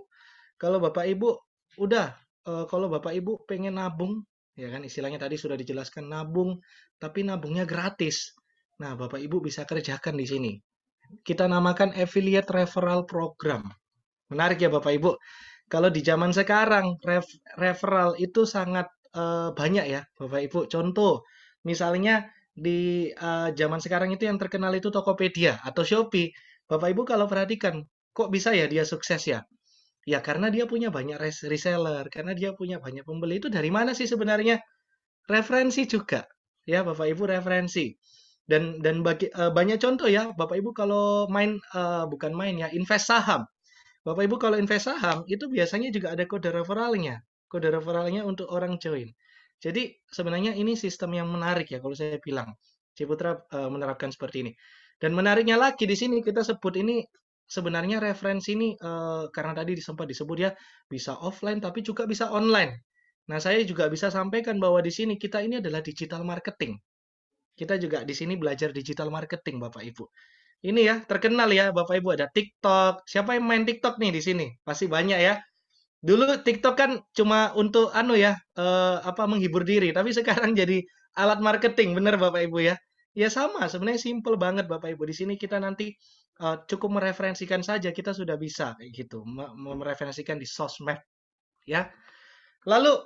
Kalau Bapak Ibu udah, kalau Bapak Ibu pengen nabung Ya kan, istilahnya tadi sudah dijelaskan nabung, tapi nabungnya gratis. Nah, Bapak Ibu bisa kerjakan di sini. Kita namakan affiliate referral program. Menarik ya Bapak Ibu. Kalau di zaman sekarang referral itu sangat banyak ya Bapak Ibu. Contoh, misalnya di zaman sekarang itu yang terkenal itu Tokopedia atau Shopee. Bapak Ibu kalau perhatikan, kok bisa ya dia sukses ya? Ya karena dia punya banyak reseller, karena dia punya banyak pembeli. Itu dari mana sih sebenarnya? Referensi juga. Ya Bapak Ibu referensi. Dan banyak contoh ya Bapak Ibu kalau main bukan main ya, invest saham. Bapak Ibu kalau invest saham itu biasanya juga ada kode referralnya. Kode referralnya untuk orang join. Jadi sebenarnya ini sistem yang menarik ya kalau saya bilang. Ciputra menerapkan seperti ini. Dan menariknya lagi di sini kita sebut ini sebenarnya referensi ini karena tadi sempat disebut ya bisa offline tapi juga bisa online. Nah, saya juga bisa sampaikan bahwa di sini kita ini adalah digital marketing. Kita juga di sini belajar digital marketing Bapak Ibu. Ini ya, terkenal ya Bapak Ibu ada TikTok. Siapa yang main TikTok nih di sini? Pasti banyak ya. Dulu TikTok kan cuma untuk menghibur diri, tapi sekarang jadi alat marketing, bener Bapak Ibu ya. Ya sama, sebenarnya simple banget Bapak Ibu. Di sini kita nanti cukup mereferensikan saja kita sudah bisa kayak gitu, mereferensikan di sosmed ya. Lalu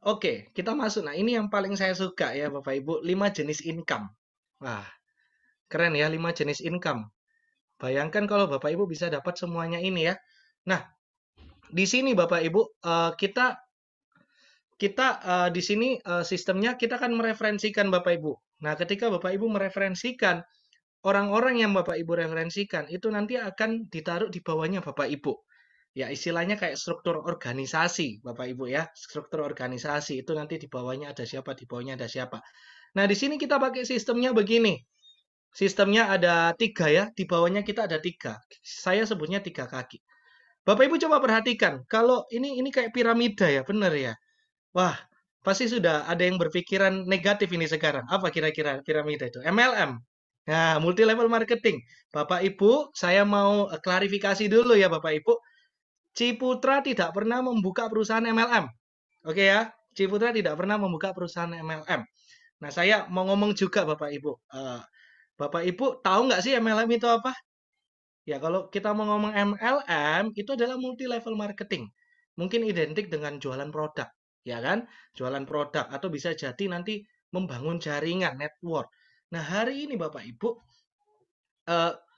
oke, kita masuk. Nah, ini yang paling saya suka ya Bapak Ibu, 5 jenis income. Wah, keren ya 5 jenis income. Bayangkan kalau Bapak Ibu bisa dapat semuanya ini ya. Nah, di sini Bapak Ibu kita di sini sistemnya kita akan mereferensikan Bapak Ibu. Nah, ketika Bapak Ibu mereferensikan orang-orang yang Bapak Ibu referensikan itu nanti akan ditaruh di bawahnya Bapak Ibu. Ya, istilahnya kayak struktur organisasi Bapak Ibu ya. Struktur organisasi itu nanti di bawahnya ada siapa, di bawahnya ada siapa. Nah, di sini kita pakai sistemnya begini. Sistemnya ada 3 ya, di bawahnya kita ada 3. Saya sebutnya 3 kaki. Bapak Ibu coba perhatikan, kalau ini kayak piramida ya, benar ya. Wah, pasti sudah ada yang berpikiran negatif ini sekarang. Apa kira-kira piramida itu? MLM. Nah, multi level marketing. Bapak Ibu, saya mau klarifikasi dulu ya Bapak Ibu. Ciputra tidak pernah membuka perusahaan MLM. Oke ya, Ciputra tidak pernah membuka perusahaan MLM. Nah, saya mau ngomong juga Bapak Ibu. Bapak Ibu tahu nggak sih MLM itu apa? Ya, kalau kita mau ngomong MLM, itu adalah multi level marketing. Mungkin identik dengan jualan produk, ya kan? Jualan produk, atau bisa jadi nanti membangun jaringan, network. Nah, hari ini Bapak Ibu,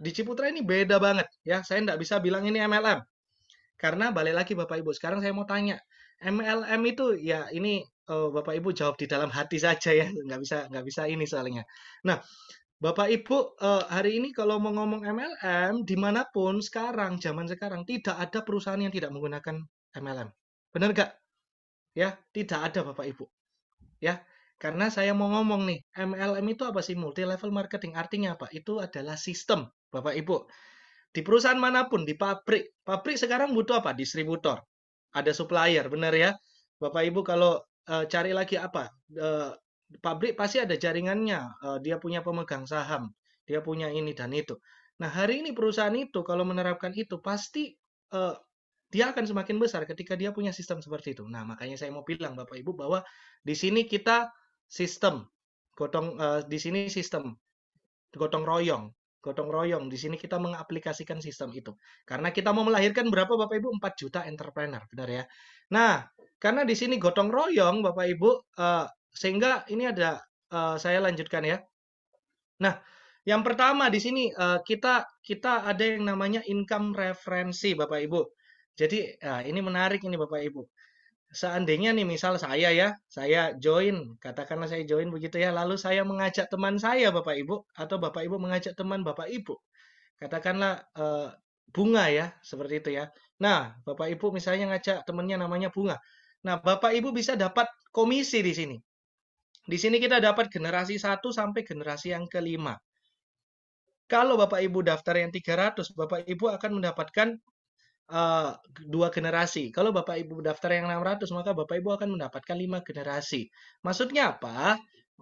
di Ciputra ini beda banget. Ya, saya nggak bisa bilang ini MLM. Karena balik lagi Bapak Ibu, sekarang saya mau tanya, MLM itu ya ini Bapak Ibu jawab di dalam hati saja ya, nggak bisa ini soalnya. Nah, Bapak Ibu, hari ini kalau mau ngomong MLM, dimanapun sekarang, zaman sekarang, tidak ada perusahaan yang tidak menggunakan MLM. Benar nggak? Ya, tidak ada Bapak Ibu. Ya, karena saya mau ngomong nih, MLM itu apa sih? Multi level marketing. Artinya apa? Itu adalah sistem, Bapak Ibu. Di perusahaan manapun, di pabrik. Pabrik sekarang butuh apa? Distributor. Ada supplier, benar ya? Bapak Ibu kalau cari lagi apa? Pabrik pasti ada jaringannya, dia punya pemegang saham, dia punya ini dan itu. Nah, hari ini perusahaan itu kalau menerapkan itu pasti dia akan semakin besar ketika dia punya sistem seperti itu. Nah, makanya saya mau bilang Bapak Ibu bahwa di sini kita sistem di sini sistem gotong royong. Gotong royong. Di sini kita mengaplikasikan sistem itu. Karena kita mau melahirkan berapa Bapak Ibu? 4 juta entrepreneur, benar ya. Nah, karena di sini gotong royong Bapak Ibu, sehingga ini ada saya lanjutkan ya. Nah, yang pertama di sini kita ada yang namanya income referensi Bapak Ibu. Jadi ini menarik ini Bapak Ibu. Seandainya nih misal saya join, katakanlah saya join begitu ya, lalu saya mengajak teman saya Bapak Ibu atau Bapak Ibu mengajak teman Bapak Ibu. Katakanlah Bunga ya, seperti itu ya. Nah, Bapak Ibu misalnya ngajak temannya namanya Bunga. Nah, Bapak Ibu bisa dapat komisi di sini. Di sini kita dapat generasi 1 sampai generasi yang kelima. Kalau Bapak Ibu daftar yang 300, Bapak Ibu akan mendapatkan 2 generasi. Kalau Bapak Ibu daftar yang 600, maka Bapak Ibu akan mendapatkan 5 generasi. Maksudnya apa?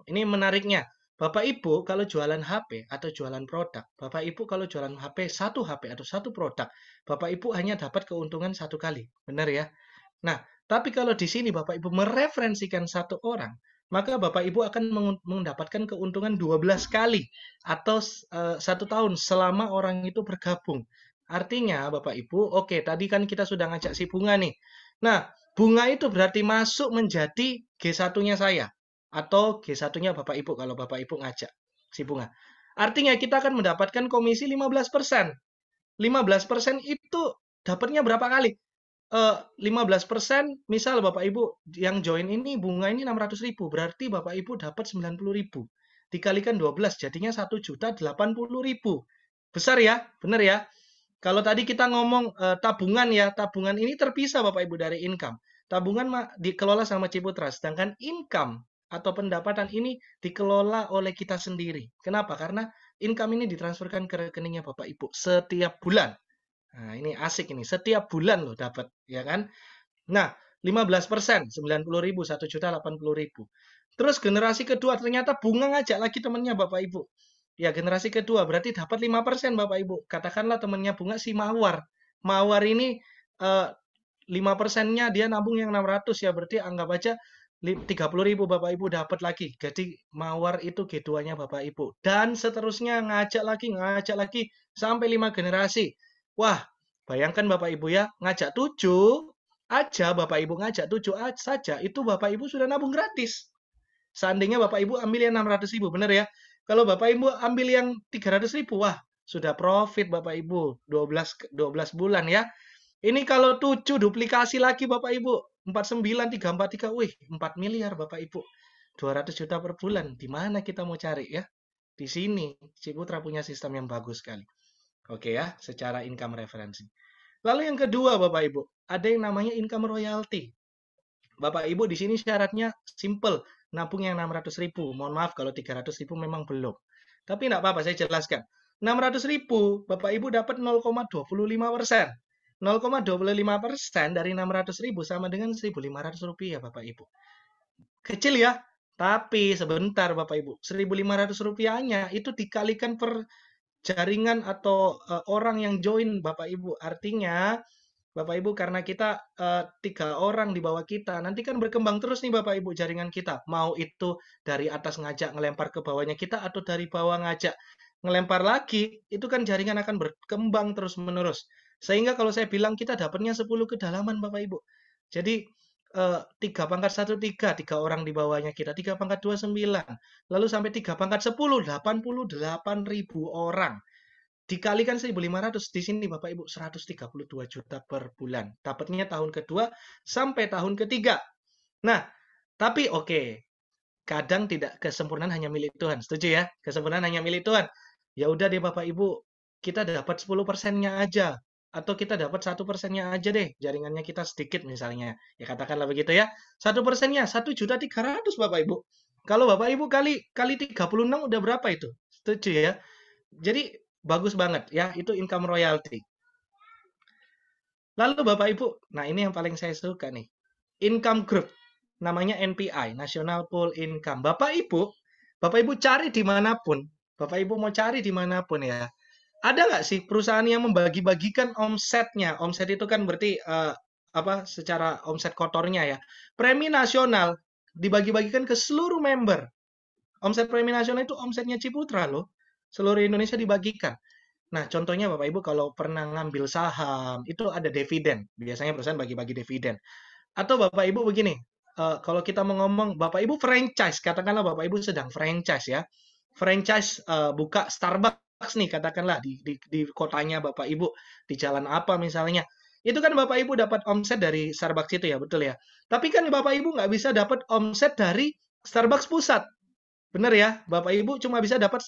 Ini menariknya. Bapak Ibu kalau jualan HP atau jualan produk, Bapak Ibu kalau jualan HP, satu HP atau satu produk, Bapak Ibu hanya dapat keuntungan 1 kali. Benar ya? Nah, Tapi kalau di sini Bapak Ibu mereferensikan satu orang, maka Bapak Ibu akan mendapatkan keuntungan 12 kali atau 1 tahun selama orang itu bergabung. Artinya Bapak Ibu, oke, tadi kan kita sudah ngajak si Bunga nih. Nah, Bunga itu berarti masuk menjadi G1-nya saya atau G1-nya Bapak Ibu kalau Bapak Ibu ngajak si Bunga. Artinya kita akan mendapatkan komisi 15%. 15% itu dapatnya berapa kali? 15%, misal Bapak Ibu yang join ini Bunga ini 600.000, berarti Bapak Ibu dapat 90.000. Dikalikan 12 jadinya 1.080.000. Besar ya? Benar ya? Kalau tadi kita ngomong tabungan ya, tabungan ini terpisah Bapak Ibu dari income. Tabungan dikelola sama Ciputra, sedangkan income atau pendapatan ini dikelola oleh kita sendiri. Kenapa? Karena income ini ditransferkan ke rekeningnya Bapak Ibu setiap bulan. Nah, ini asik ini. Setiap bulan loh dapat, ya kan? Nah, 15%, 90.000, 1.080.000. Terus generasi kedua ternyata Bunga ngajak lagi temannya Bapak Ibu. Ya, generasi kedua berarti dapat 5% Bapak Ibu. Katakanlah temannya Bunga si Mawar. Mawar ini 5%-nya dia nabung yang 600 ya, berarti anggap aja 30.000 Bapak Ibu dapat lagi. Jadi Mawar itu G2-nya Bapak Ibu. Dan seterusnya ngajak lagi sampai 5 generasi. Wah, bayangkan Bapak Ibu ya, ngajak 7 aja, Bapak Ibu ngajak 7 saja, itu Bapak Ibu sudah nabung gratis. Seandainya Bapak Ibu ambil yang 600.000, benar ya? Kalau Bapak Ibu ambil yang 300.000, wah, sudah profit Bapak Ibu, 12 bulan ya. Ini kalau 7 duplikasi lagi Bapak Ibu, 49, 343, wih, 4 miliar Bapak Ibu. 200 juta per bulan, di mana kita mau cari ya? Di sini, Ciputra punya sistem yang bagus sekali. Oke ya, secara income referensi. Lalu yang kedua Bapak Ibu, ada yang namanya income royalty. Bapak Ibu di sini syaratnya simple, nabung yang 600.000. Mohon maaf kalau 300.000 memang belum. Tapi enggak apa-apa, saya jelaskan. 600.000, Bapak Ibu dapat 0,25%. 0,25% dari 600.000 sama dengan 1.500 rupiah Bapak Ibu. Kecil ya, tapi sebentar Bapak Ibu. 1.500 rupiahnya itu dikalikan per jaringan atau orang yang join Bapak Ibu. Artinya Bapak Ibu karena kita 3 orang di bawah kita, nanti kan berkembang terus nih Bapak Ibu jaringan kita. Mau itu dari atas ngajak ngelempar ke bawahnya kita atau dari bawah ngajak ngelempar lagi, itu kan jaringan akan berkembang terus menerus. Sehingga kalau saya bilang kita dapatnya 10 kedalaman Bapak Ibu. Jadi 3 pangkat 1, 3 orang di bawahnya kita, 3 pangkat 2, 9. Lalu sampai 3 pangkat 10, 88.000 orang. Dikalikan 1.500, di sini Bapak Ibu 132 juta per bulan. Dapatnya tahun kedua sampai tahun ketiga. Nah, tapi oke. Kadang tidak kesempurnaan hanya milik Tuhan. Setuju ya? Kesempurnaan hanya milik Tuhan. Ya udah deh Bapak Ibu, kita dapat 10%-nya aja. Atau kita dapat 1%-nya aja deh, jaringannya kita sedikit misalnya. Ya katakanlah begitu ya. 1%-nya 1.300.000 Bapak Ibu. Kalau Bapak Ibu kali 36 udah berapa itu? Setuju ya? Jadi bagus banget ya, itu income royalty. Lalu Bapak Ibu, nah ini yang paling saya suka nih. Income group, namanya NPI, National Pool Income. Bapak Ibu cari dimanapun, Bapak Ibu mau cari dimanapun ya. Ada nggak sih perusahaan yang membagi-bagikan omsetnya? Omset itu kan berarti secara omset kotornya ya. Premi nasional dibagi-bagikan ke seluruh member. Omset premi nasional itu omsetnya Ciputra loh. Seluruh Indonesia dibagikan. Nah, contohnya Bapak Ibu kalau pernah ngambil saham, itu ada dividen. Biasanya perusahaan bagi-bagi dividen. Atau Bapak Ibu begini, kalau kita mau ngomong Bapak Ibu franchise, katakanlah Bapak Ibu sedang franchise ya. Franchise buka Starbucks nih, katakanlah di kotanya Bapak Ibu, di jalan apa misalnya. Itu kan Bapak Ibu dapat omset dari Starbucks itu ya, betul ya. Tapi kan Bapak Ibu nggak bisa dapat omset dari Starbucks pusat. Benar ya, Bapak Ibu cuma bisa dapat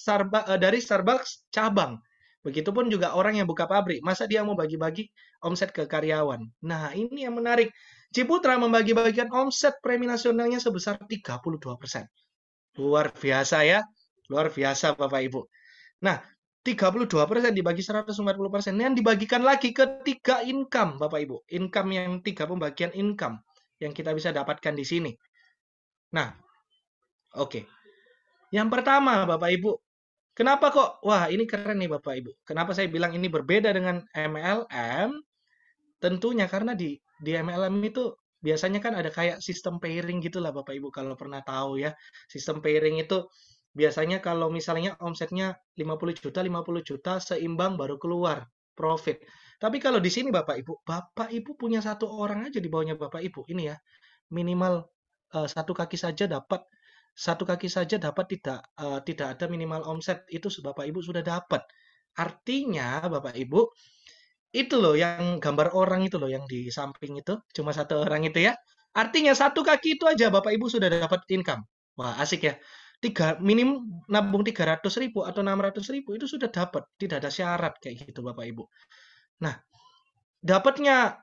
dari Starbucks cabang. Begitupun juga orang yang buka pabrik, masa dia mau bagi-bagi omset ke karyawan. Nah, ini yang menarik. Ciputra membagi-bagikan omset premi nasionalnya sebesar 32%. Luar biasa ya. Luar biasa Bapak Ibu. Nah, 32% dibagi 140%. Yang dibagikan lagi ke 3 income Bapak Ibu. Income yang 3 pembagian income yang kita bisa dapatkan di sini. Nah, oke. Yang pertama Bapak Ibu, kenapa kok? Wah, ini keren nih Bapak Ibu. Kenapa saya bilang ini berbeda dengan MLM? Tentunya karena di MLM itu biasanya kan ada kayak sistem pairing gitulah Bapak Ibu kalau pernah tahu ya. Sistem pairing itu biasanya kalau misalnya omsetnya 50 juta seimbang baru keluar profit. Tapi kalau di sini Bapak Ibu punya satu orang aja di bawahnya Bapak Ibu. Ini ya, minimal satu kaki saja dapat tidak ada minimal omset itu Bapak Ibu sudah dapat. Artinya Bapak Ibu itu loh yang gambar orang itu loh yang di samping itu cuma satu orang itu ya. Artinya satu kaki itu aja Bapak Ibu sudah dapat income. Wah asik ya. Minim nabung 300.000 atau 600.000 itu sudah dapat. Tidak ada syarat kayak gitu Bapak Ibu. Nah dapatnya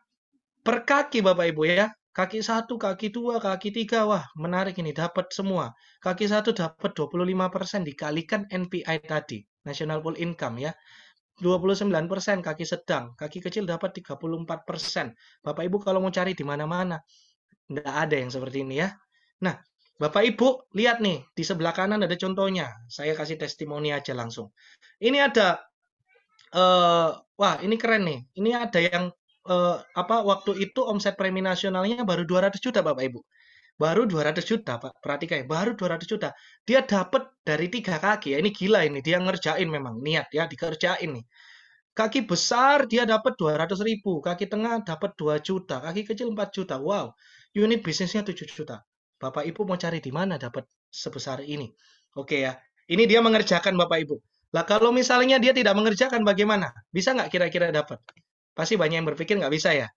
per kaki Bapak Ibu ya. Kaki 1, kaki 2, kaki 3. Wah, menarik ini. Dapat semua. Kaki 1 dapat 25% dikalikan NPI tadi. National Pool Income ya. 29% kaki sedang. Kaki kecil dapat 34%. Bapak Ibu kalau mau cari di mana-mana. Nggak ada yang seperti ini ya. Nah, Bapak Ibu lihat nih. Di sebelah kanan ada contohnya. Saya kasih testimoni aja langsung. Ini ada. Wah, ini keren nih. Ini ada yang waktu itu omset premi nasionalnya baru 200 juta Bapak Ibu. Baru 200 juta, Pak. Perhatikan ya, baru 200 juta. Dia dapat dari 3 kaki ya. Ini gila ini, dia ngerjain memang, niat ya, dikerjain nih. Kaki besar dia dapat 200.000, kaki tengah dapat 2 juta, kaki kecil 4 juta. Wow. Unit bisnisnya 7 juta. Bapak Ibu mau cari di mana dapat sebesar ini? Oke ya. Ini dia mengerjakan Bapak Ibu. Lah kalau misalnya dia tidak mengerjakan bagaimana? Bisa nggak kira-kira dapat? Pasti banyak yang berpikir nggak bisa ya.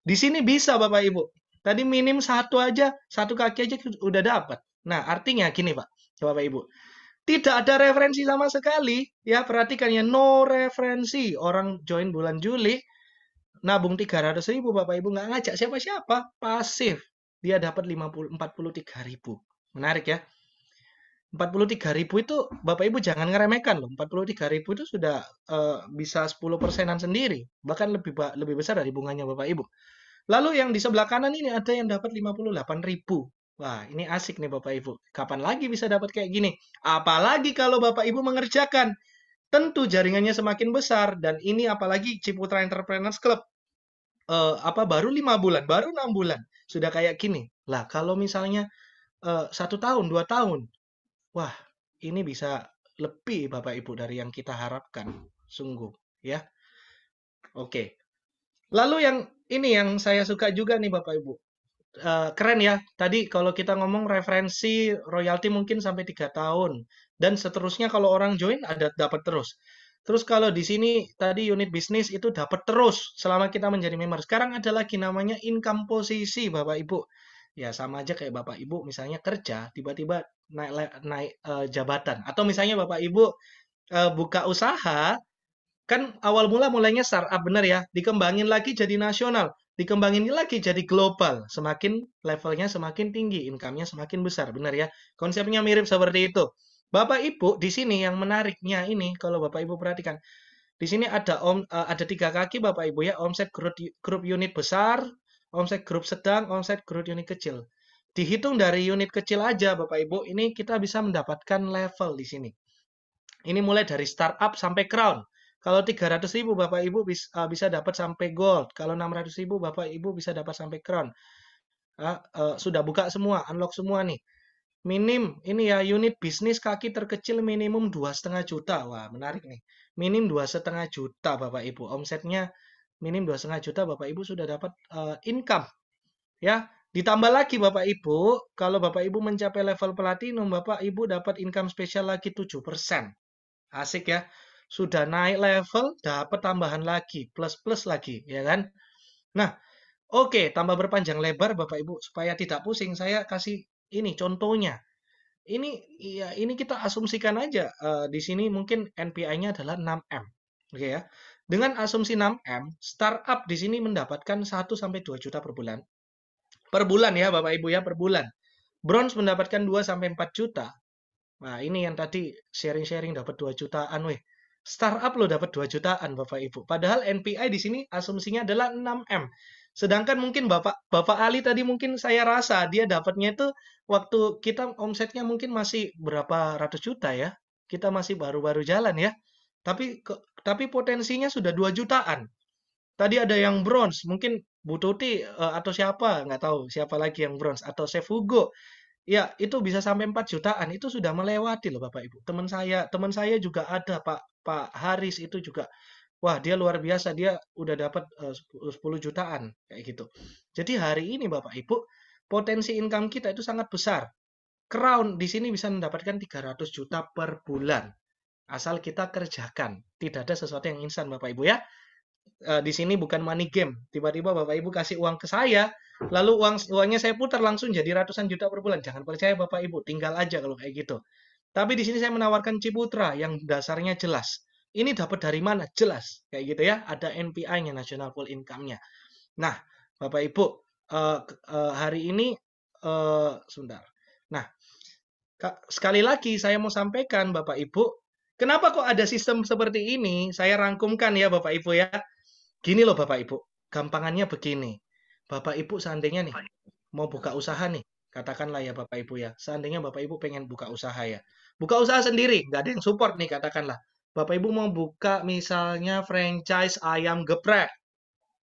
Di sini bisa Bapak Ibu. Tadi minim satu kaki aja udah dapat. Nah artinya gini Pak, Bapak Ibu. Tidak ada referensi sama sekali. Ya perhatikan ya, no referensi. Orang join bulan Juli, nabung 300.000 Bapak Ibu nggak ngajak siapa-siapa. Pasif. Dia dapat 43.000. Menarik ya. 43.000 itu Bapak Ibu jangan ngeremehkan loh. 43.000 itu sudah bisa 10%-an sendiri. Bahkan lebih besar dari bunganya Bapak Ibu. Lalu yang di sebelah kanan ini ada yang dapat 58.000. Wah, ini asik nih Bapak Ibu. Kapan lagi bisa dapat kayak gini? Apalagi kalau Bapak Ibu mengerjakan. Tentu jaringannya semakin besar. Dan ini apalagi Ciputra Entrepreneurs Club. Baru 5 bulan, baru 6 bulan. Sudah kayak gini. Lah, kalau misalnya 1 tahun, 2 tahun. Wah, ini bisa lebih Bapak Ibu dari yang kita harapkan. Sungguh, ya. Oke. Lalu yang ini yang saya suka juga nih Bapak Ibu. Keren ya. Tadi kalau kita ngomong referensi royalti mungkin sampai 3 tahun. Dan seterusnya kalau orang join ada dapat terus. Terus kalau di sini tadi unit bisnis itu dapat terus selama kita menjadi member. Sekarang ada lagi namanya income posisi Bapak Ibu. Ya sama aja kayak Bapak Ibu misalnya kerja tiba-tiba naik jabatan. Atau misalnya Bapak Ibu buka usaha, kan awal mulainya startup benar ya, dikembangin lagi jadi nasional, dikembangin lagi jadi global, semakin levelnya semakin tinggi, income-nya semakin besar, benar ya. Konsepnya mirip seperti itu. Bapak Ibu di sini yang menariknya ini kalau Bapak Ibu perhatikan, di sini ada 3 kaki Bapak Ibu ya, omset grup unit besar, omset grup sedang, omset grup unit kecil. Dihitung dari unit kecil aja Bapak Ibu, ini kita bisa mendapatkan level di sini. Ini mulai dari startup sampai crown. Kalau 300.000 Bapak Ibu bisa dapat sampai gold. Kalau 600.000 Bapak Ibu bisa dapat sampai crown. Sudah buka semua, unlock semua nih. Minim ini ya unit bisnis kaki terkecil minimum 2,5 juta. Wah menarik nih. Minim 2,5 juta Bapak Ibu. Omsetnya minim 2,5 juta Bapak Ibu sudah dapat income. Ya, ditambah lagi Bapak Ibu, kalau Bapak Ibu mencapai level platinum, Bapak Ibu dapat income spesial lagi 7%. Asik ya. Sudah naik level, dapat tambahan lagi, plus-plus lagi, ya kan? Nah, oke, tambah berpanjang lebar Bapak Ibu supaya tidak pusing, saya kasih ini contohnya. Ini kita asumsikan aja di sini mungkin NPI-nya adalah 6M. Oke ya. Dengan asumsi 6M, startup di sini mendapatkan 1 sampai 2 juta per bulan. Per bulan ya Bapak Ibu ya, per bulan. Bronze mendapatkan 2 sampai 4 juta. Nah, ini yang tadi sharing-sharing dapat 2 jutaan weh. Startup lo dapat 2 jutaan Bapak Ibu. Padahal NPI di sini asumsinya adalah 6M. Sedangkan mungkin Bapak Ali tadi mungkin saya rasa dia dapatnya itu waktu kita omsetnya mungkin masih berapa ratus juta ya. Kita masih baru-baru jalan ya. Tapi potensinya sudah 2 jutaan. Tadi ada yang bronze, mungkin Bu Tuti atau siapa, nggak tahu siapa lagi yang bronze, atau Chef Hugo, ya itu bisa sampai 4 jutaan, itu sudah melewati loh Bapak Ibu. Teman saya juga ada Pak Haris itu juga, wah dia luar biasa, dia udah dapat 10 jutaan kayak gitu. Jadi hari ini Bapak Ibu, potensi income kita itu sangat besar. Crown di sini bisa mendapatkan 300 juta per bulan. Asal kita kerjakan. Tidak ada sesuatu yang instan Bapak Ibu ya. Di sini bukan money game. Tiba-tiba Bapak Ibu kasih uang ke saya, lalu uangnya saya putar langsung jadi ratusan juta per bulan. Jangan percaya Bapak Ibu, tinggal aja kalau kayak gitu. Tapi di sini saya menawarkan Ciputra yang dasarnya jelas. Ini dapat dari mana? Jelas. Kayak gitu ya. Ada NPI-nya, National Full Income-nya. Nah, Bapak Ibu, hari ini, sebentar. Nah, sekali lagi saya mau sampaikan Bapak Ibu, kenapa kok ada sistem seperti ini? Saya rangkumkan ya Bapak Ibu ya. Gini loh Bapak Ibu, gampangannya begini. Bapak Ibu seandainya nih, mau buka usaha nih, katakanlah ya Bapak Ibu ya, seandainya Bapak Ibu pengen buka usaha ya. Buka usaha sendiri, nggak ada yang support nih katakanlah. Bapak Ibu mau buka misalnya franchise ayam geprek.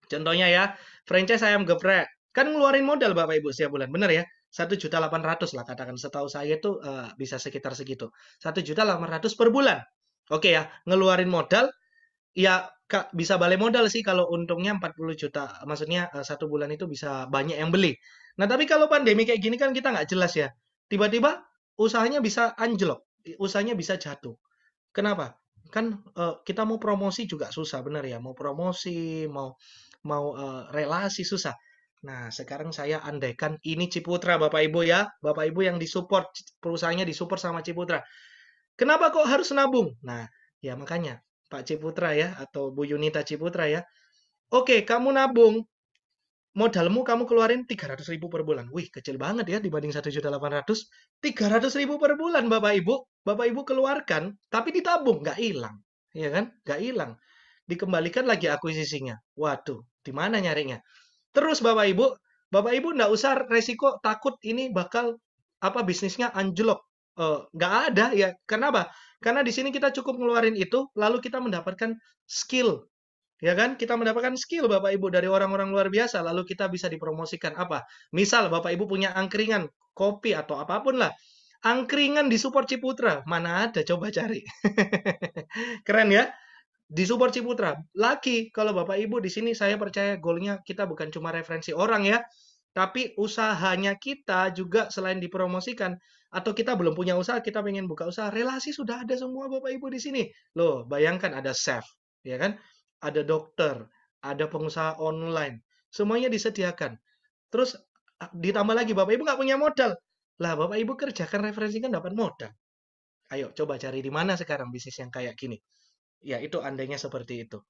Contohnya ya, franchise ayam geprek. Kan ngeluarin modal Bapak Ibu setiap bulan, bener ya? 1.800.000 lah katakan. Setahu saya itu bisa sekitar segitu. 1.800.000 per bulan. Oke ya, ngeluarin modal, ya Kak, bisa balik modal sih kalau untungnya 40 juta. Maksudnya satu bulan itu bisa banyak yang beli. Nah, tapi kalau pandemi kayak gini kan kita nggak jelas ya. Tiba-tiba usahanya bisa anjlok, usahanya bisa jatuh. Kenapa? Kan kita mau promosi juga susah, benar ya. Mau promosi, mau relasi susah. Nah, sekarang saya andaikan ini Ciputra Bapak Ibu ya. Bapak Ibu yang disupport, perusahaannya disupport sama Ciputra. Kenapa kok harus nabung? Nah, ya makanya Pak Ciputra ya, atau Bu Yunita Ciputra ya. Oke, kamu nabung, modalmu kamu keluarin 300.000 per bulan. Wih, kecil banget ya dibanding 1.800.000. 300.000 per bulan Bapak Ibu. Bapak Ibu keluarkan, tapi ditabung, nggak hilang. Ya kan? Nggak hilang. Dikembalikan lagi akuisisinya. Waduh, di mana nyarinya? Terus Bapak Ibu nggak usah resiko takut ini bakal bisnisnya anjlok. Nggak ada ya. Kenapa? Karena di sini kita cukup ngeluarin itu, lalu kita mendapatkan skill. Ya kan? Kita mendapatkan skill Bapak Ibu dari orang-orang luar biasa, lalu kita bisa dipromosikan apa? Misal Bapak Ibu punya angkringan, kopi atau apapun lah. Angkringan di support Ciputra. Mana ada? Coba cari. Keren ya? Di support Ciputra. Lagi, kalau Bapak Ibu di sini saya percaya goalnya kita bukan cuma referensi orang ya, tapi usahanya kita juga selain dipromosikan, atau kita belum punya usaha, kita pengen buka usaha, relasi sudah ada semua Bapak Ibu di sini. Loh, bayangkan ada chef, ya kan? Ada dokter, ada pengusaha online, semuanya disediakan. Terus ditambah lagi Bapak Ibu nggak punya modal. Lah, Bapak Ibu kerjakan referensi kan dapat modal. Ayo coba cari di mana sekarang bisnis yang kayak gini. Ya, itu andainya seperti itu.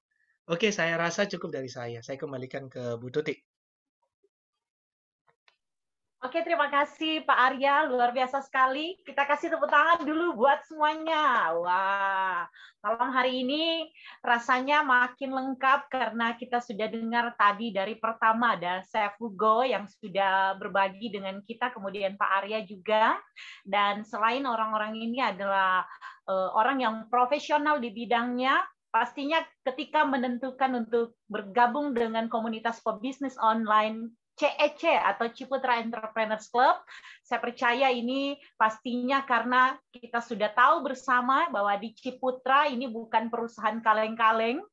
Oke, saya rasa cukup dari saya. Saya kembalikan ke Bu Tuti. Oke, terima kasih Pak Arya, luar biasa sekali. Kita kasih tepuk tangan dulu buat semuanya. Wah, malam hari ini rasanya makin lengkap karena kita sudah dengar tadi dari pertama ada Chef Hugo yang sudah berbagi dengan kita, kemudian Pak Arya juga. Dan selain orang-orang ini adalah orang yang profesional di bidangnya, pastinya ketika menentukan untuk bergabung dengan komunitas pebisnis online CEC atau Ciputra Entrepreneurs Club, saya percaya ini pastinya karena kita sudah tahu bersama bahwa di Ciputra ini bukan perusahaan kaleng-kaleng,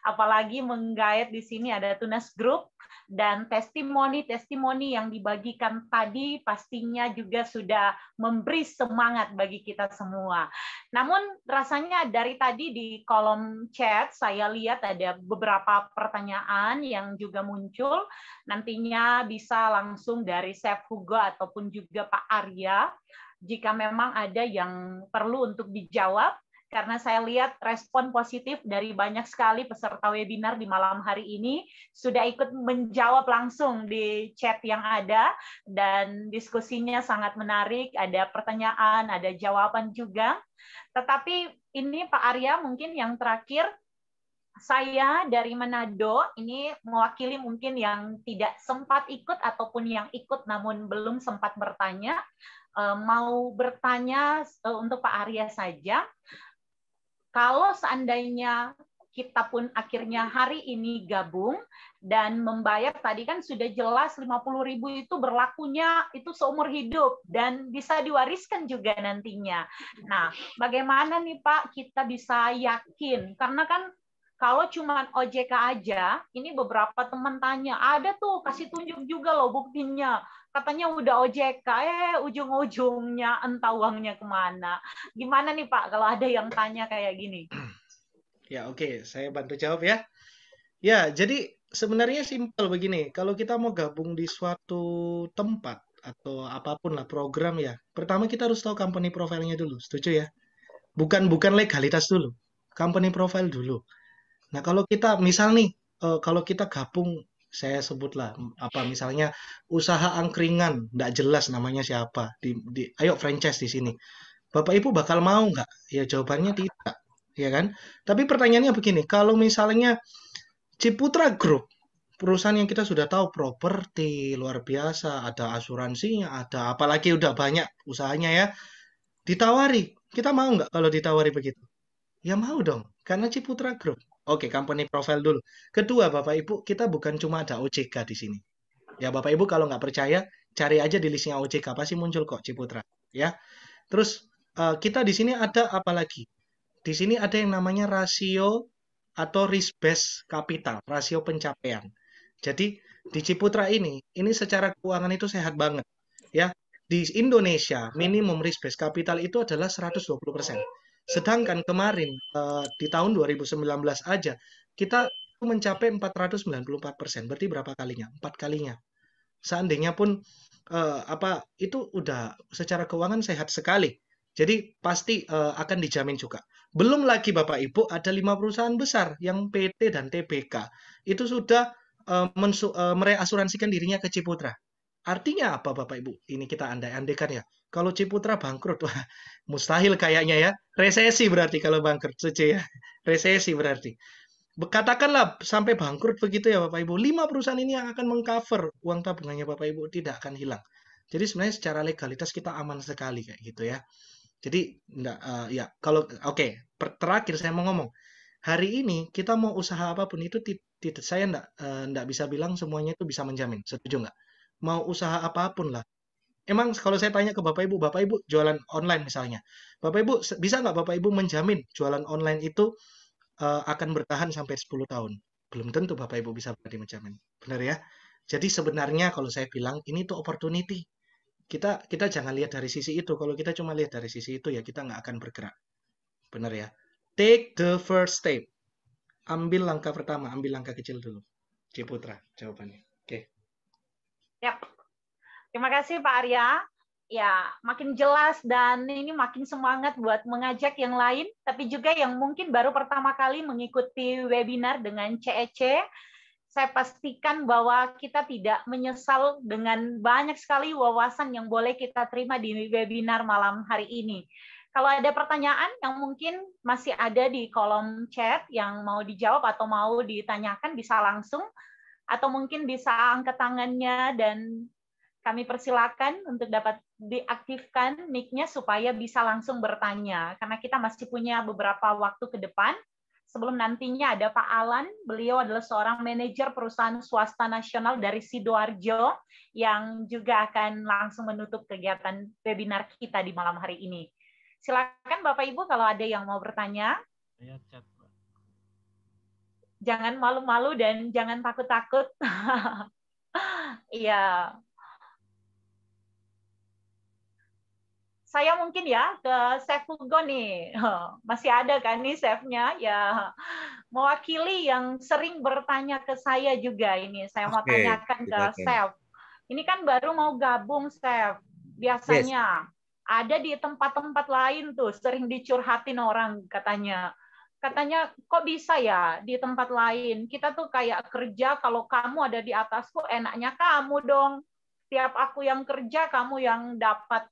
apalagi menggait di sini ada Tunas Group, dan testimoni-testimoni yang dibagikan tadi pastinya juga sudah memberi semangat bagi kita semua. Namun rasanya dari tadi di kolom chat saya lihat ada beberapa pertanyaan yang juga muncul. Nantinya bisa langsung dari Chef Hugo ataupun juga Pak Arya jika memang ada yang perlu untuk dijawab. Karena saya lihat respon positif dari banyak sekali peserta webinar di malam hari ini sudah ikut menjawab langsung di chat yang ada, dan diskusinya sangat menarik, ada pertanyaan, ada jawaban juga. Tetapi ini Pak Arya mungkin yang terakhir, saya dari Manado, ini mewakili mungkin yang tidak sempat ikut ataupun yang ikut namun belum sempat bertanya, mau bertanya untuk Pak Arya saja. Kalau seandainya kita pun akhirnya hari ini gabung dan membayar, tadi kan sudah jelas 50.000 itu berlakunya itu seumur hidup dan bisa diwariskan juga nantinya. Nah, bagaimana nih Pak kita bisa yakin? Karena kan kalau cuma OJK aja, ini beberapa teman tanya, ada tuh kasih tunjuk juga loh buktinya. Katanya udah OJK, ujung-ujungnya entah uangnya kemana. Gimana nih Pak kalau ada yang tanya kayak gini? Ya, oke, saya bantu jawab ya. Ya, jadi sebenarnya simpel begini. Kalau kita mau gabung di suatu tempat atau apapun lah program ya, pertama kita harus tahu company profile-nya dulu. Setuju ya? Bukan legalitas dulu. Company profile dulu. Nah, kalau kita misal nih, kalau kita gabung, saya sebutlah apa misalnya usaha angkringan, nggak jelas namanya siapa, ayo franchise di sini. Bapak Ibu bakal mau nggak? Ya jawabannya tidak, ya kan? Tapi pertanyaannya begini, kalau misalnya Ciputra Group, perusahaan yang kita sudah tahu properti luar biasa, ada asuransinya, ada apalagi udah banyak usahanya ya, ditawari, kita mau nggak kalau ditawari begitu? Ya mau dong, karena Ciputra Group. Oke, company profile dulu. Kedua, Bapak Ibu, kita bukan cuma ada OJK di sini. Ya, Bapak Ibu kalau nggak percaya, cari aja di listnya OJK, pasti muncul kok Ciputra. Ya, terus kita di sini ada apa lagi? Di sini ada yang namanya rasio atau risk based capital, rasio pencapaian. Jadi di Ciputra ini secara keuangan itu sehat banget. Ya, di Indonesia minimum risk based capital itu adalah 120%. Sedangkan kemarin di tahun 2019 aja kita mencapai 494%. Berarti berapa kalinya? 4 kalinya. Seandainya pun itu udah secara keuangan sehat sekali. Jadi pasti akan dijamin juga. Belum lagi Bapak Ibu ada 5 perusahaan besar yang PT dan TBK itu sudah mereasuransikan dirinya ke Ciputra. Artinya apa Bapak Ibu? Ini kita andai-andaikan ya. Kalau Ciputra bangkrut, wah, mustahil kayaknya ya. Resesi berarti kalau bangkrut, setuju ya. Resesi berarti. Katakanlah sampai bangkrut begitu ya Bapak Ibu. 5 perusahaan ini yang akan mengcover uang tabungannya Bapak Ibu tidak akan hilang. Jadi sebenarnya secara legalitas kita aman sekali kayak gitu ya. Jadi enggak, ya kalau oke, terakhir saya mau ngomong. Hari ini kita mau usaha apapun itu saya enggak bisa bilang semuanya itu bisa menjamin. Setuju nggak? Mau usaha apapun lah. Emang kalau saya tanya ke Bapak Ibu jualan online misalnya. Bapak Ibu bisa nggak Bapak Ibu menjamin jualan online itu akan bertahan sampai 10 tahun? Belum tentu Bapak Ibu bisa berani menjamin. Benar ya? Jadi sebenarnya kalau saya bilang ini tuh opportunity. Kita jangan lihat dari sisi itu. Kalau kita cuma lihat dari sisi itu ya kita nggak akan bergerak. Benar ya? Take the first step. Ambil langkah pertama, ambil langkah kecil dulu. Ciputra jawabannya. Oke. Yap. Terima kasih Pak Arya. Ya, makin jelas dan ini makin semangat buat mengajak yang lain, tapi juga yang mungkin baru pertama kali mengikuti webinar dengan CEC. Saya pastikan bahwa kita tidak menyesal dengan banyak sekali wawasan yang boleh kita terima di webinar malam hari ini. Kalau ada pertanyaan yang mungkin masih ada di kolom chat yang mau dijawab atau mau ditanyakan bisa langsung, atau mungkin bisa angkat tangannya dan kami persilakan untuk dapat diaktifkan mic-nya supaya bisa langsung bertanya. Karena kita masih punya beberapa waktu ke depan. Sebelum nantinya ada Pak Alan, beliau adalah seorang manajer perusahaan swasta nasional dari Sidoarjo yang juga akan langsung menutup kegiatan webinar kita di malam hari ini. Silakan Bapak Ibu kalau ada yang mau bertanya. Saya chat, Pak. Jangan malu-malu dan jangan takut-takut. Iya. Saya mungkin ya ke Chef Hugo nih. Masih ada kan nih chefnya ya. Mewakili yang sering bertanya ke saya juga ini. Saya mau tanyakan ke Chef. Ini kan baru mau gabung Chef. Biasanya ada di tempat-tempat lain tuh sering dicurhatin orang katanya. Katanya kok bisa ya di tempat lain. Kita tuh kayak kerja kalau kamu ada di atasku enaknya kamu dong. Tiap aku yang kerja, kamu yang dapat.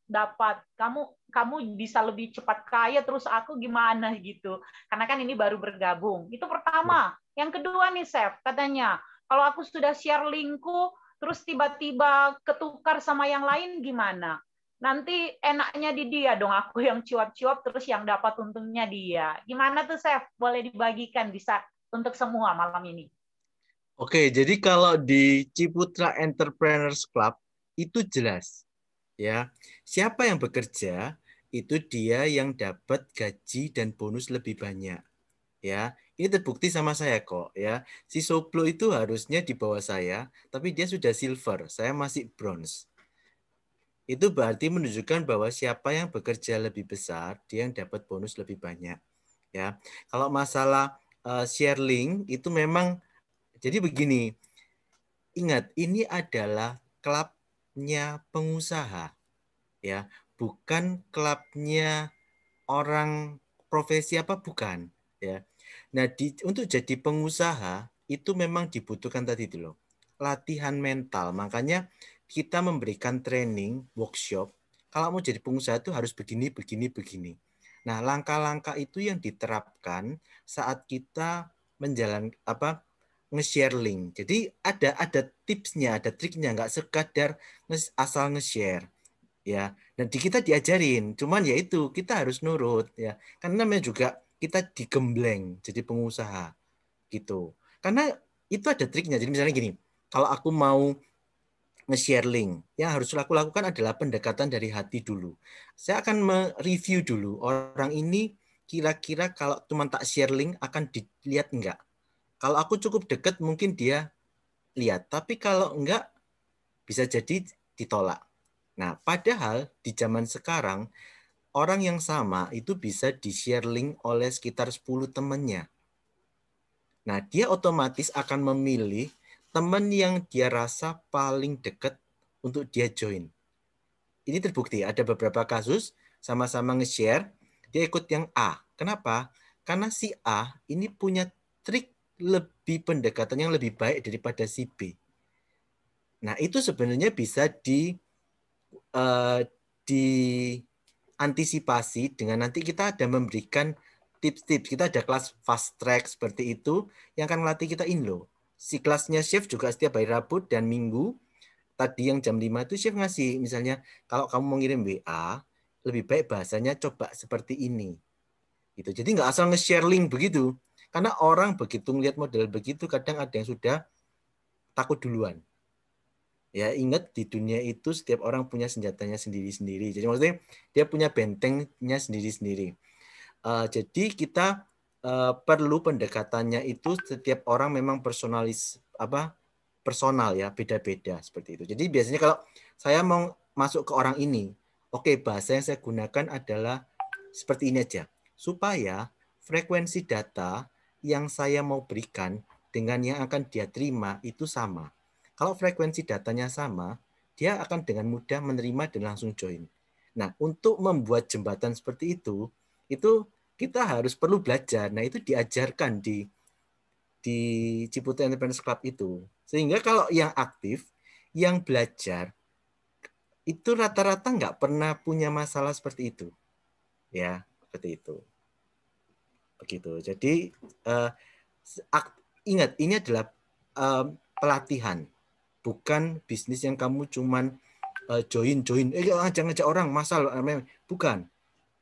Kamu bisa lebih cepat kaya, terus aku gimana gitu. Karena kan ini baru bergabung. Itu pertama. Yang kedua nih, Chef, katanya, kalau aku sudah share linku, terus tiba-tiba ketukar sama yang lain gimana? Nanti enaknya di dia dong, aku yang cuap-cuap, terus yang dapat untungnya dia. Gimana tuh, Chef? Boleh dibagikan, bisa untuk semua malam ini. Oke, jadi kalau di Ciputra Entrepreneurs Club itu jelas ya. Siapa yang bekerja itu dia yang dapat gaji dan bonus lebih banyak. Ya, ini terbukti sama saya kok ya. Si Soplo itu harusnya di bawah saya, tapi dia sudah silver, saya masih bronze. Itu berarti menunjukkan bahwa siapa yang bekerja lebih besar, dia yang dapat bonus lebih banyak. Ya, kalau masalah share link itu memang jadi begini. Ingat, ini adalah klubnya pengusaha, ya, bukan klubnya orang profesi apa bukan, ya. Nah, untuk jadi pengusaha itu memang dibutuhkan tadi itu loh, latihan mental. Makanya kita memberikan training, workshop. Kalau mau jadi pengusaha itu harus begini, begini, begini. Nah, langkah-langkah itu yang diterapkan saat kita nge-share link. Jadi ada tipsnya, ada triknya, nggak sekadar asal nge-share. Ya, dan di kita diajarin, cuman ya itu kita harus nurut ya, karena namanya juga kita digembleng jadi pengusaha gitu. Karena itu ada triknya. Jadi misalnya gini, kalau aku mau nge-share link, yang harus aku lakukan adalah pendekatan dari hati dulu. Saya akan mereview dulu orang ini kira-kira kalau cuma tak share link akan dilihat enggak. Kalau aku cukup dekat mungkin dia lihat, tapi kalau enggak bisa jadi ditolak. Nah, padahal di zaman sekarang orang yang sama itu bisa di-share link oleh sekitar 10 temannya. Nah, dia otomatis akan memilih teman yang dia rasa paling dekat untuk dia join. Ini terbukti, ada beberapa kasus sama-sama nge-share, dia ikut yang A. Kenapa? Karena si A ini punya trik lebih pendekatan yang lebih baik daripada si B. Nah, itu sebenarnya bisa diantisipasi dengan nanti kita ada memberikan tips-tips. Kita ada kelas fast track seperti itu yang akan melatih kita inlo. Si kelasnya chef juga setiap hari Rabu dan Minggu. Tadi yang jam 5 itu chef ngasih, misalnya kalau kamu mau ngirim WA, lebih baik bahasanya coba seperti ini. Gitu. Jadi nggak asal nge-share link begitu. Karena orang begitu ngelihat model begitu, kadang ada yang sudah takut duluan. Ya, ingat di dunia itu setiap orang punya senjatanya sendiri-sendiri. Jadi maksudnya dia punya bentengnya sendiri-sendiri. Jadi kita perlu pendekatannya itu setiap orang memang personal ya, beda-beda seperti itu. Jadi biasanya kalau saya mau masuk ke orang ini, oke, bahasa yang saya gunakan adalah seperti ini aja. Supaya frekuensi data yang saya mau berikan dengan yang akan dia terima itu sama. Kalau frekuensi datanya sama, dia akan dengan mudah menerima dan langsung join. Nah, untuk membuat jembatan seperti itu kita harus perlu belajar. Nah, itu diajarkan di Ciputra Entrepreneurs Club itu. Sehingga kalau yang aktif, yang belajar, itu rata-rata nggak pernah punya masalah seperti itu. Ya, seperti itu. Begitu. Jadi, ingat, ini adalah pelatihan. Bukan bisnis yang kamu cuman join, ngajak orang, masalah. Bukan.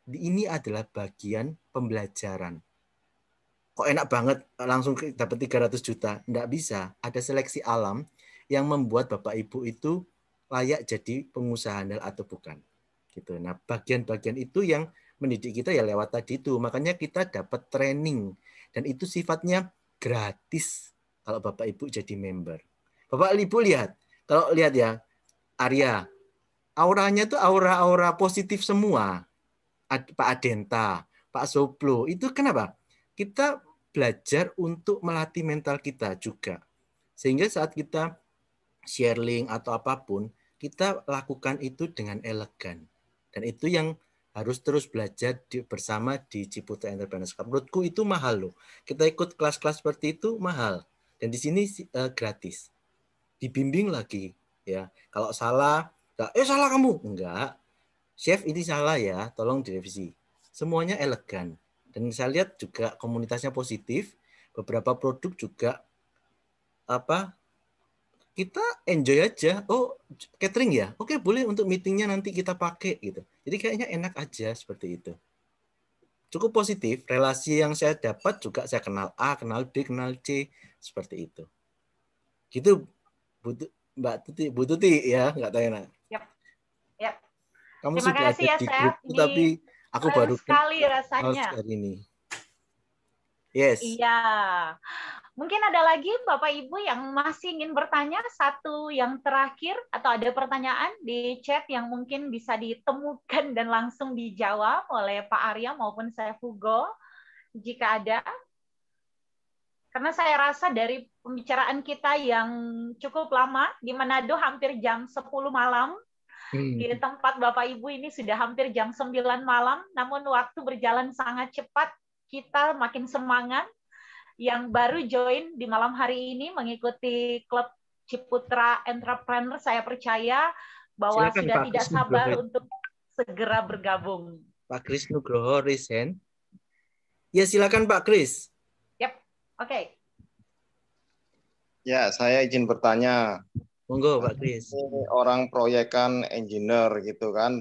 Ini adalah bagian pembelajaran. Kok enak banget langsung dapat 300 juta? Nggak bisa. Ada seleksi alam yang membuat Bapak Ibu itu layak jadi pengusaha handal atau bukan. Gitu. Nah, bagian-bagian itu yang mendidik kita ya lewat tadi itu. Makanya kita dapat training. Dan itu sifatnya gratis kalau Bapak Ibu jadi member. Bapak Ibu lihat. Kalau lihat ya, Arya, auranya tuh aura-aura positif semua. Pak Adenta, Pak Soplo, itu kenapa? Kita belajar untuk melatih mental kita juga. Sehingga saat kita share link atau apapun, kita lakukan itu dengan elegan. Dan itu yang harus terus belajar bersama di Ciputra Entrepreneurs Club. Menurutku itu mahal loh. Kita ikut kelas-kelas seperti itu mahal. Dan di sini gratis. Dibimbing lagi. Ya, kalau salah, salah kamu. Enggak. Chef ini salah ya, tolong direvisi. Semuanya elegan. Dan saya lihat juga komunitasnya positif. Beberapa produk juga kita enjoy aja. Oh, catering ya? Oke, boleh untuk meetingnya nanti kita pakai gitu. Jadi kayaknya enak aja seperti itu. cukup positif. Relasi yang saya dapat juga saya kenal A, kenal B, kenal C, seperti itu. Gitu, Bu Tuti ya, nggak tahu ya. Yap. Yap. Kamu Terima sudah kasih ada ya, di Chef. grup, Ini tapi aku seru baru sekali kenal rasanya. hari ini. Yes. Iya. Mungkin ada lagi Bapak Ibu yang masih ingin bertanya, satu yang terakhir, atau ada pertanyaan di chat yang mungkin bisa ditemukan dan langsung dijawab oleh Pak Arya maupun saya Hugo, jika ada. Karena saya rasa dari pembicaraan kita yang cukup lama, di Manado hampir jam 10 malam, di tempat Bapak Ibu ini sudah hampir jam 9 malam, namun waktu berjalan sangat cepat, kita makin semangat. Yang baru join di malam hari ini mengikuti klub Ciputra Entrepreneur, saya percaya bahwa Silakan, sudah Pak tidak Kris sabar Nugroho. untuk segera bergabung. Pak Kris Nugroho Risen. Ya, silakan Pak Kris. Yap, oke. Ya, saya izin bertanya. Monggo Pak Kris. Ini orang proyekan engineer gitu kan,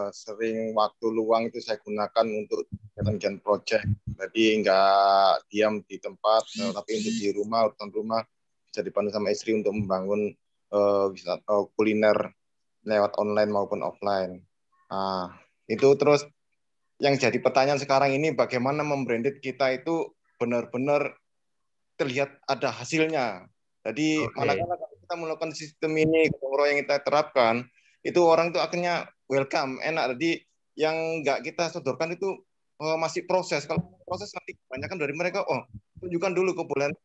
sering waktu luang itu saya gunakan untuk kegiatan project. Jadi nggak diam di tempat, tapi untuk di rumah, urusan rumah bisa dibantu sama istri untuk membangun kuliner lewat online maupun offline. Nah, itu terus yang jadi pertanyaan sekarang ini bagaimana membranded kita itu benar-benar terlihat ada hasilnya. Jadi manakala kita melakukan sistem ini, yang kita terapkan, itu orang itu akhirnya welcome, enak. Jadi yang nggak kita sodorkan itu masih proses. Kalau proses nanti kebanyakan dari mereka, tunjukkan dulu kebolehan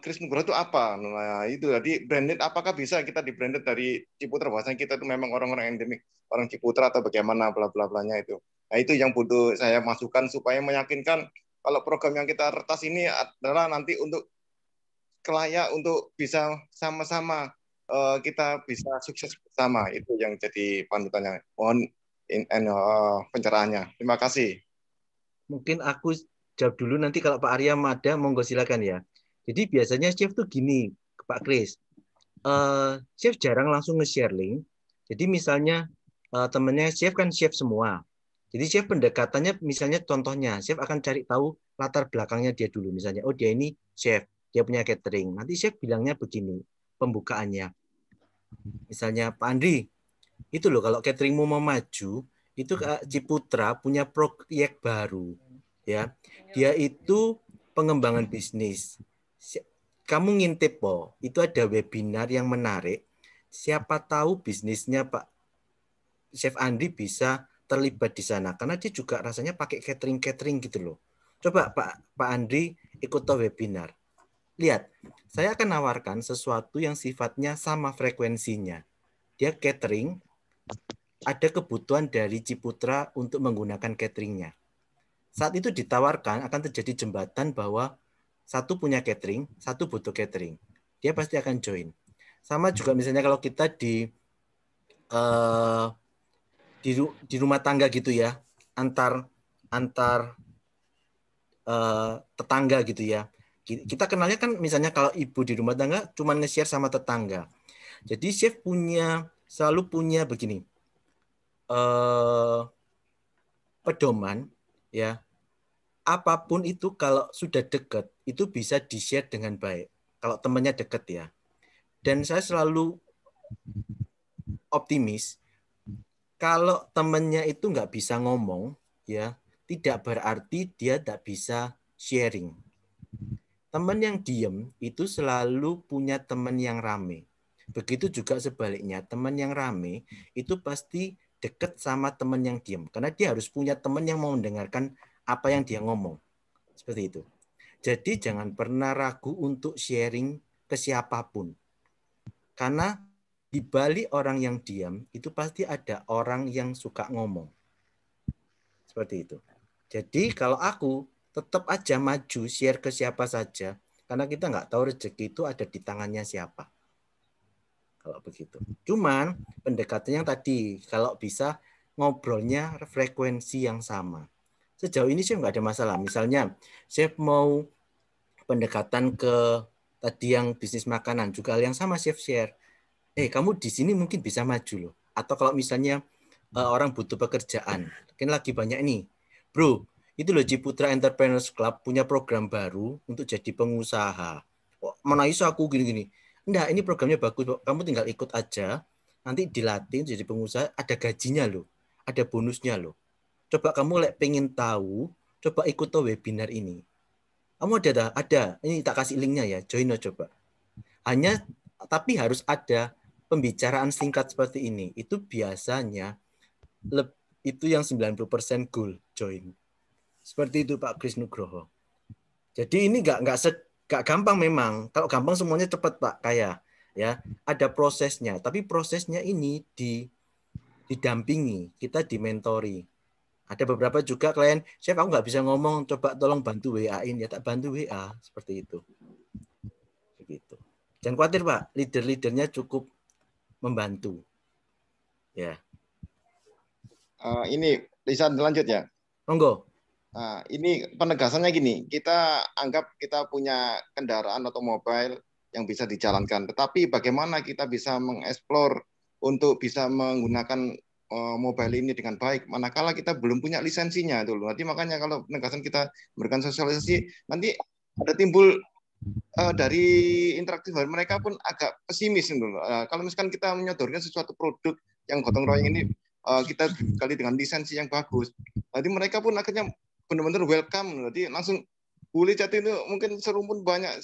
Kris Nugroho itu apa. Nah itu, jadi branded, apakah bisa kita di branded dari Ciputra, bahwasanya kita itu memang orang-orang endemik, orang Ciputra atau bagaimana, bla-bla-blanya itu. Nah itu yang butuh saya masukkan supaya meyakinkan kalau program yang kita retas ini adalah nanti untuk kelayak untuk bisa sama-sama kita bisa sukses bersama. Itu yang jadi panutannya. Mohon pencerahannya. Terima kasih. Mungkin aku jawab dulu, nanti kalau Pak Arya ada, monggo silakan ya. Jadi biasanya chef tuh gini, Pak Kris. Chef jarang langsung nge-share link. Jadi misalnya temennya chef kan chef semua. Jadi chef pendekatannya, misalnya contohnya, chef akan cari tahu latar belakangnya dia dulu. Misalnya, oh dia ini chef, dia punya catering. Nanti chef bilangnya begini, pembukaannya. Misalnya, Pak Andri, itu loh kalau cateringmu mau maju, itu Ciputra punya proyek baru. Ya, dia itu pengembangan bisnis. Kamu ngintip, itu ada webinar yang menarik. Siapa tahu bisnisnya Pak Chef Andri bisa terlibat di sana, karena dia juga rasanya pakai catering gitu loh. Coba Pak Andri ikut webinar. Lihat, saya akan nawarkan sesuatu yang sifatnya sama frekuensinya. Dia catering, ada kebutuhan dari Ciputra untuk menggunakan cateringnya. Saat itu ditawarkan akan terjadi jembatan bahwa satu punya catering, satu butuh catering. Dia pasti akan join. Sama juga misalnya kalau kita di rumah tangga gitu ya, antar tetangga gitu ya. Kita kenalnya kan misalnya kalau ibu di rumah tangga cuma nge-share sama tetangga. Jadi chef selalu punya begini, pedoman ya. Apapun itu kalau sudah dekat itu bisa di-share dengan baik. Kalau temannya dekat ya. Dan saya selalu optimis kalau temannya itu nggak bisa ngomong ya, tidak berarti dia tidak bisa sharing. Teman yang diem itu selalu punya teman yang rame. Begitu juga sebaliknya, teman yang rame itu pasti dekat sama teman yang diem. Karena dia harus punya teman yang mau mendengarkan apa yang dia ngomong. Seperti itu. Jadi jangan pernah ragu untuk sharing ke siapapun. Karena di balik orang yang diam, itu pasti ada orang yang suka ngomong. Seperti itu. Jadi kalau aku tetap aja maju, share ke siapa saja. Karena kita nggak tahu rezeki itu ada di tangannya siapa. Kalau begitu. Cuman pendekatannya tadi, kalau bisa ngobrolnya frekuensi yang sama. Sejauh ini saya nggak ada masalah. Misalnya, chef mau pendekatan ke tadi yang bisnis makanan, juga hal yang sama chef share. Kamu di sini mungkin bisa maju loh. Atau kalau misalnya orang butuh pekerjaan, mungkin lagi banyak nih, bro, Itu loh Ciputra Entrepreneurs Club punya program baru untuk jadi pengusaha. Oh, mana iso aku gini-gini. Enggak, ini programnya bagus. Kamu tinggal ikut aja. Nanti dilatih jadi pengusaha, ada gajinya loh. Ada bonusnya loh. Coba kamu pengen tahu, coba ikut tuh webinar ini. Kamu ada. Ini tak kasih linknya ya, join coba. Hanya, tapi harus ada pembicaraan singkat seperti ini. Itu biasanya, itu yang 90% goal, join. Seperti itu Pak Kris Nugroho. Jadi ini nggak gampang memang. Kalau gampang semuanya cepat Pak, kayak ya ada prosesnya. Tapi prosesnya ini didampingi, kita dimentori. Ada beberapa juga klien, chef aku nggak bisa ngomong, coba tolong bantu WA-in ya, tak bantu WA seperti itu. Begitu. Jangan khawatir Pak, leader-leadernya cukup membantu. Ya. Ini bisa lanjut ya. Monggo. Nah, ini penegasannya gini, kita anggap kita punya kendaraan otomobil yang bisa dijalankan, tetapi bagaimana kita bisa mengeksplor untuk bisa menggunakan mobile ini dengan baik, manakala kita belum punya lisensinya dulu. Nanti makanya kalau penegasan kita berikan sosialisasi, nanti ada timbul dari interaktif mereka pun agak pesimis dulu. Kalau misalkan kita menyodorkan sesuatu produk yang gotong royong ini, kita dibekali dengan lisensi yang bagus, nanti mereka pun akhirnya benar-benar welcome, jadi langsung boleh jatuh itu mungkin serumpun banyak.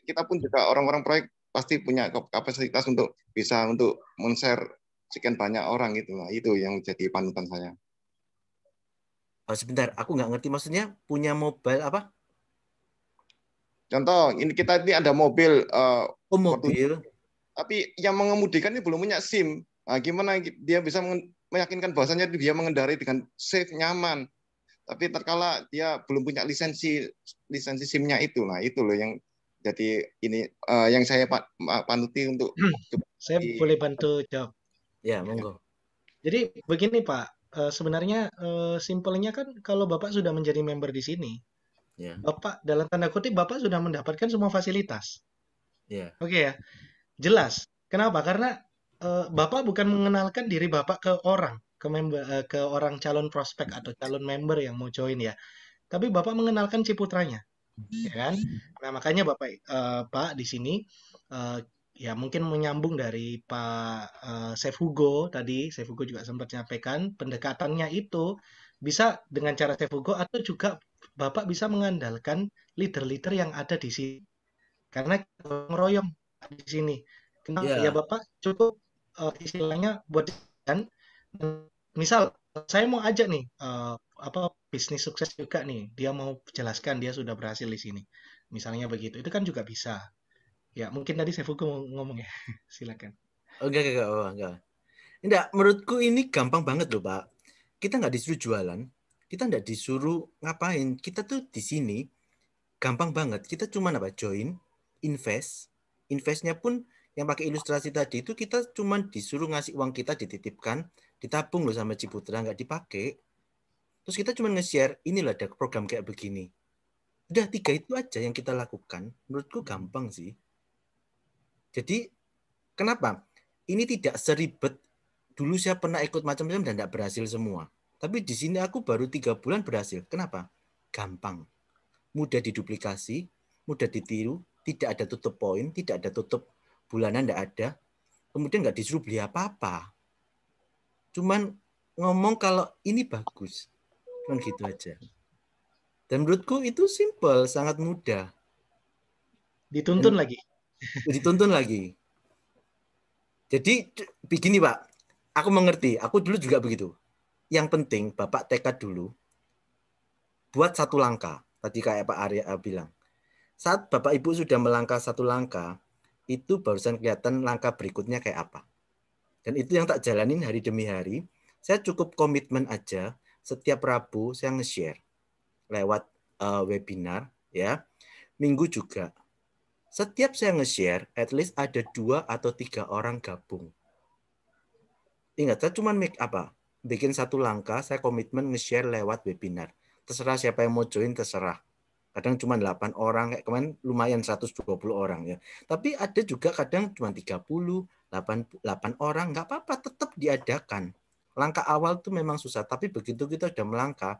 Kita pun juga orang-orang proyek pasti punya kapasitas untuk bisa untuk men-share sekian banyak orang gitu lah. Itu yang jadi panutan saya. Oh, sebentar, aku nggak ngerti maksudnya punya mobile apa? Contoh, ini kita ini ada mobil, mobil. tapi yang mengemudikan ini belum punya SIM. Nah, gimana dia bisa meyakinkan bahwasanya dia mengendarai dengan safe, nyaman. Tapi terkala dia belum punya lisensi SIM-nya itu, nah itu loh yang jadi ini yang saya panuti untuk. Saya boleh bantu jawab. Ya, monggo. Jadi begini Pak, sebenarnya simpelnya kan kalau Bapak sudah menjadi member di sini, ya. Bapak dalam tanda kutip Bapak sudah mendapatkan semua fasilitas. Ya. Oke ya, jelas. Kenapa? Karena Bapak bukan mengenalkan diri Bapak ke orang. Ke orang calon prospek atau calon member yang mau join ya. Tapi Bapak mengenalkan Ciputranya, ya kan? Nah, makanya Pak di sini ya mungkin menyambung dari Pak Chef Hugo tadi, Chef Hugo juga sempat menyampaikan pendekatannya itu bisa dengan cara Chef Hugo atau juga Bapak bisa mengandalkan leader-leader yang ada di sini. Karena ngeroyong di sini. Kenapa? Ya Bapak cukup istilahnya buat kan misal saya mau ajak nih bisnis sukses juga nih, dia mau jelaskan dia sudah berhasil di sini, misalnya begitu, itu kan juga bisa ya. Mungkin tadi saya mau ngomong ya. Silakan. Enggak, menurutku ini gampang banget loh Pak. Kita nggak disuruh jualan, kita nggak disuruh ngapain, kita tuh di sini gampang banget. Kita cuma join, investnya pun yang pakai ilustrasi tadi itu kita cuma disuruh ngasih uang kita, dititipkan, ditabung loh sama Ciputra, nggak dipakai. Terus kita cuma nge-share, inilah ada program kayak begini. Udah 3 itu aja yang kita lakukan. Menurutku gampang sih. Jadi kenapa? Ini tidak seribet. Dulu saya pernah ikut macam-macam dan tidak berhasil semua. Tapi di sini aku baru 3 bulan berhasil. Kenapa? Gampang. Mudah diduplikasi, mudah ditiru, tidak ada tutup poin, tidak ada tutup bulanan, tidak ada. Kemudian nggak disuruh beli apa-apa. Cuman ngomong kalau ini bagus. Cuman gitu aja. Dan menurutku itu simple, sangat mudah. Dituntun lagi. Dituntun lagi. Jadi begini Pak, aku mengerti. Aku dulu juga begitu. Yang penting Bapak tekad dulu. Buat 1 langkah. Tadi kayak Pak Arya bilang. Saat Bapak Ibu sudah melangkah 1 langkah, itu barusan kelihatan langkah berikutnya kayak apa. Dan itu yang tak jalanin hari demi hari. Saya cukup komitmen aja. Setiap Rabu saya nge-share lewat webinar, ya. Minggu juga. Setiap saya nge-share, at least ada 2 atau 3 orang gabung. Ingat, saya cuma bikin 1 langkah, saya komitmen nge-share lewat webinar. Terserah siapa yang mau join, terserah. Kadang cuma 8 orang, kayak kemarin lumayan 120 orang ya. Tapi ada juga kadang cuma 30, 8 orang, nggak apa-apa, tetap diadakan. Langkah awal tuh memang susah, tapi begitu kita sudah melangkah,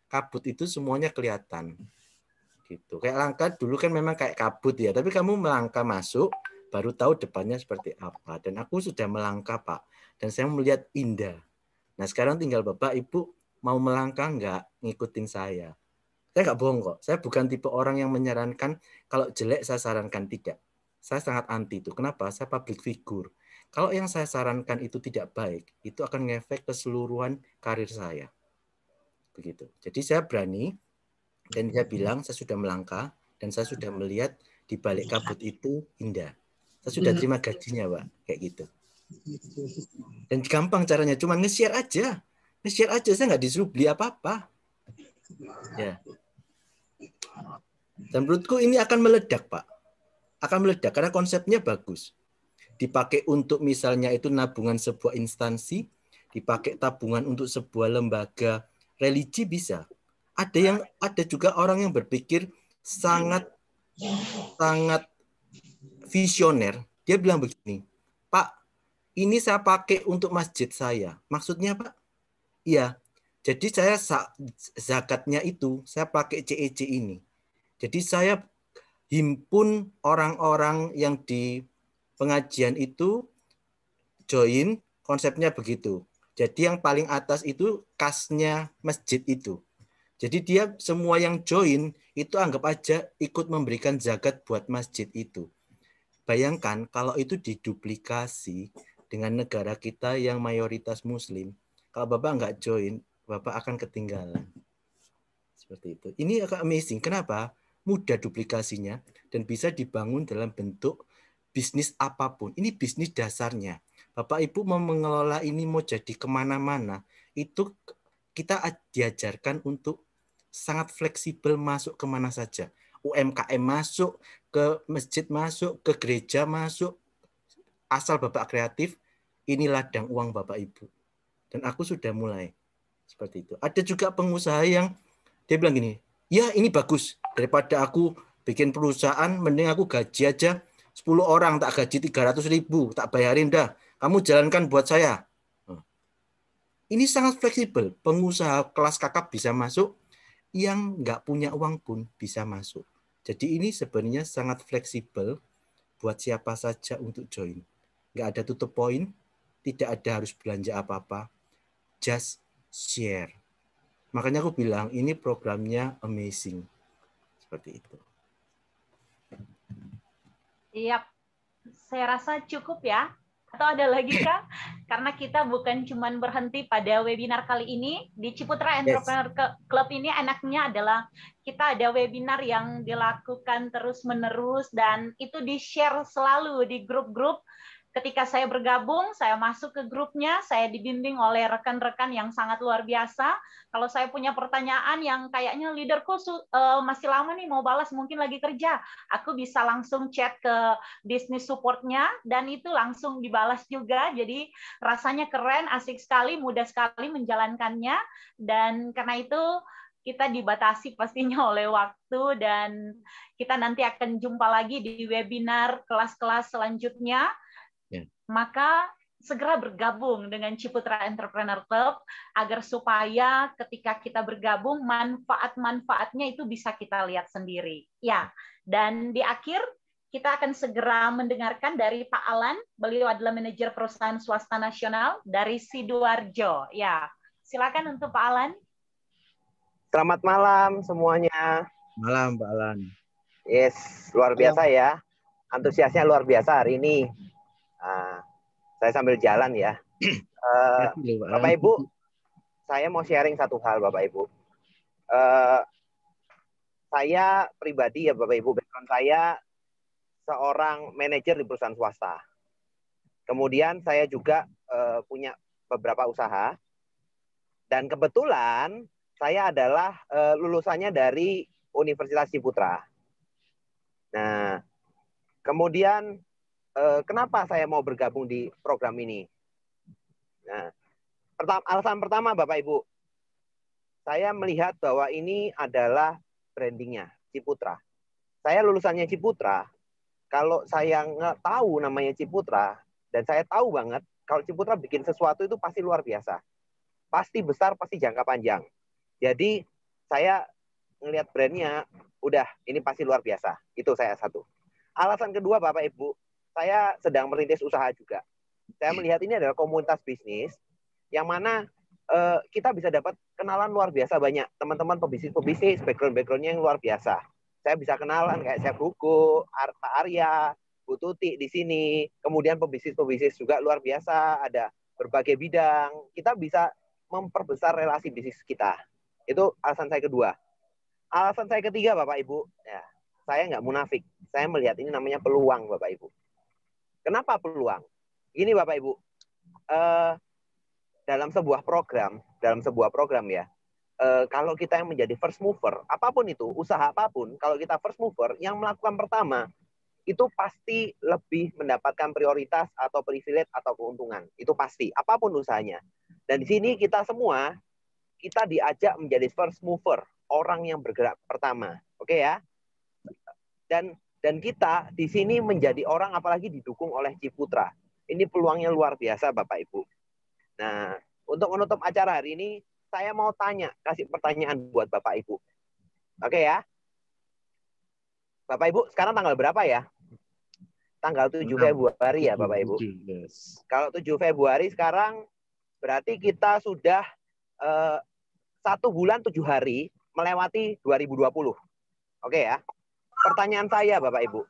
kabut itu semuanya kelihatan. Gitu. Kayak langkah dulu kan memang kayak kabut ya, tapi kamu melangkah masuk baru tahu depannya seperti apa. Dan aku sudah melangkah, Pak, dan saya melihat indah. Nah sekarang tinggal Bapak Ibu mau melangkah nggak ngikutin saya. Saya nggak bohong kok. Saya bukan tipe orang yang menyarankan kalau jelek saya sarankan, tidak. Saya sangat anti itu. Kenapa? Saya public figure. Kalau yang saya sarankan itu tidak baik, itu akan ngefek keseluruhan karir saya. Begitu. Jadi saya berani dan dia bilang saya sudah melangkah dan saya sudah melihat di balik kabut itu indah. Saya sudah terima gajinya, Pak, kayak gitu. Dan gampang caranya, cuma nge-share aja. Nge-share aja, saya nggak disuruh beli apa-apa. Ya. Dan menurutku ini akan meledak, Pak. Akan meledak karena konsepnya bagus. Dipakai untuk misalnya itu nabungan sebuah instansi, dipakai tabungan untuk sebuah lembaga religi bisa. Ada juga orang yang berpikir sangat visioner. Dia bilang begini, Pak, ini saya pakai untuk masjid saya. Maksudnya, Pak? Iya. Jadi saya zakatnya itu saya pakai CEC ini. Jadi saya himpun orang-orang yang di pengajian itu join, konsepnya begitu. Jadi yang paling atas itu kasnya masjid itu. Jadi dia semua yang join itu anggap aja ikut memberikan zakat buat masjid itu. Bayangkan kalau itu diduplikasi dengan negara kita yang mayoritas muslim. Kalau Bapak nggak join, Bapak akan ketinggalan. Seperti itu. Ini agak amazing. Kenapa? Mudah duplikasinya dan bisa dibangun dalam bentuk bisnis apapun. Ini bisnis dasarnya. Bapak Ibu mau mengelola ini mau jadi kemana-mana, itu kita diajarkan untuk sangat fleksibel masuk kemana saja. UMKM masuk, ke masjid masuk, ke gereja masuk. Asal Bapak kreatif, ini ladang uang Bapak Ibu. Dan aku sudah mulai seperti itu. Ada juga pengusaha yang dia bilang gini, ya ini bagus. Daripada aku bikin perusahaan, mending aku gaji aja 10 orang, tak gaji 300.000, tak bayarin dah. Kamu jalankan buat saya. Ini sangat fleksibel. Pengusaha kelas kakap bisa masuk, yang nggak punya uang pun bisa masuk. Jadi ini sebenarnya sangat fleksibel buat siapa saja untuk join. Nggak ada tutup poin, tidak ada harus belanja apa-apa. Just share. Makanya aku bilang ini programnya amazing. Seperti itu. Iya, saya rasa cukup ya. Atau ada lagi, Kak? Karena kita bukan cuma berhenti pada webinar kali ini. Di Ciputra Entrepreneur Club ini enaknya adalah kita ada webinar yang dilakukan terus-menerus dan itu di-share selalu di grup-grup. Ketika saya bergabung, saya masuk ke grupnya, saya dibimbing oleh rekan-rekan yang sangat luar biasa. Kalau saya punya pertanyaan yang kayaknya leaderku masih lama nih mau balas, mungkin lagi kerja, aku bisa langsung chat ke bisnis supportnya, dan itu langsung dibalas juga. Jadi rasanya keren, asik sekali, mudah sekali menjalankannya. Dan karena itu kita dibatasi pastinya oleh waktu, dan kita nanti akan jumpa lagi di webinar kelas-kelas selanjutnya. Maka segera bergabung dengan Ciputra Entrepreneur Club agar supaya ketika kita bergabung manfaat-manfaatnya itu bisa kita lihat sendiri. Ya, dan di akhir kita akan segera mendengarkan dari Pak Alan. Beliau adalah manajer perusahaan swasta nasional dari Sidoarjo. Ya, silakan untuk Pak Alan. Selamat malam semuanya. Malam, Pak Alan. Yes, luar biasa ya. Antusiasnya luar biasa hari ini. Saya sambil jalan ya. Bapak Ibu, saya mau sharing satu hal Bapak Ibu. Saya pribadi ya Bapak Ibu, background saya seorang manajer di perusahaan swasta. Kemudian saya juga punya beberapa usaha. Dan kebetulan saya adalah lulusannya dari Universitas Ciputra. Nah, kemudian kenapa saya mau bergabung di program ini? Nah, alasan pertama Bapak Ibu, saya melihat bahwa ini adalah brandingnya Ciputra. Saya lulusannya Ciputra. Kalau saya nggak tahu namanya Ciputra, dan saya tahu banget kalau Ciputra bikin sesuatu itu pasti luar biasa. Pasti besar, pasti jangka panjang. Jadi saya ngelihat brandnya, udah ini pasti luar biasa. Itu saya satu. Alasan kedua Bapak Ibu, saya sedang merintis usaha juga. Saya melihat ini adalah komunitas bisnis yang mana kita bisa dapat kenalan luar biasa banyak. Teman-teman pebisnis, background-backgroundnya yang luar biasa. Saya bisa kenalan kayak Chef Hugo, Pak Arya, Bu Tuti di sini. Kemudian pebisnis juga luar biasa, ada berbagai bidang. Kita bisa memperbesar relasi bisnis kita. Itu alasan saya kedua. Alasan saya ketiga, Bapak Ibu, ya, saya nggak munafik. Saya melihat ini namanya peluang, Bapak Ibu. Kenapa peluang? Gini, Bapak Ibu, dalam sebuah program ya, kalau kita yang menjadi first mover, apapun itu, usaha apapun, kalau kita first mover, yang melakukan pertama, itu pasti lebih mendapatkan prioritas atau privilege atau keuntungan. Itu pasti, apapun usahanya. Dan di sini kita semua, kita diajak menjadi first mover, orang yang bergerak pertama, oke ya? Dan kita di sini menjadi orang apalagi didukung oleh Ciputra. Ini peluangnya luar biasa, Bapak Ibu. Nah, untuk menutup acara hari ini, saya mau kasih pertanyaan buat Bapak Ibu. Oke ya? Bapak Ibu, sekarang tanggal berapa ya? Tanggal 7 Februari ya, Bapak Ibu. Kalau 7 Februari sekarang, berarti kita sudah 1 bulan 7 hari melewati 2020. Oke ya. Pertanyaan saya Bapak Ibu.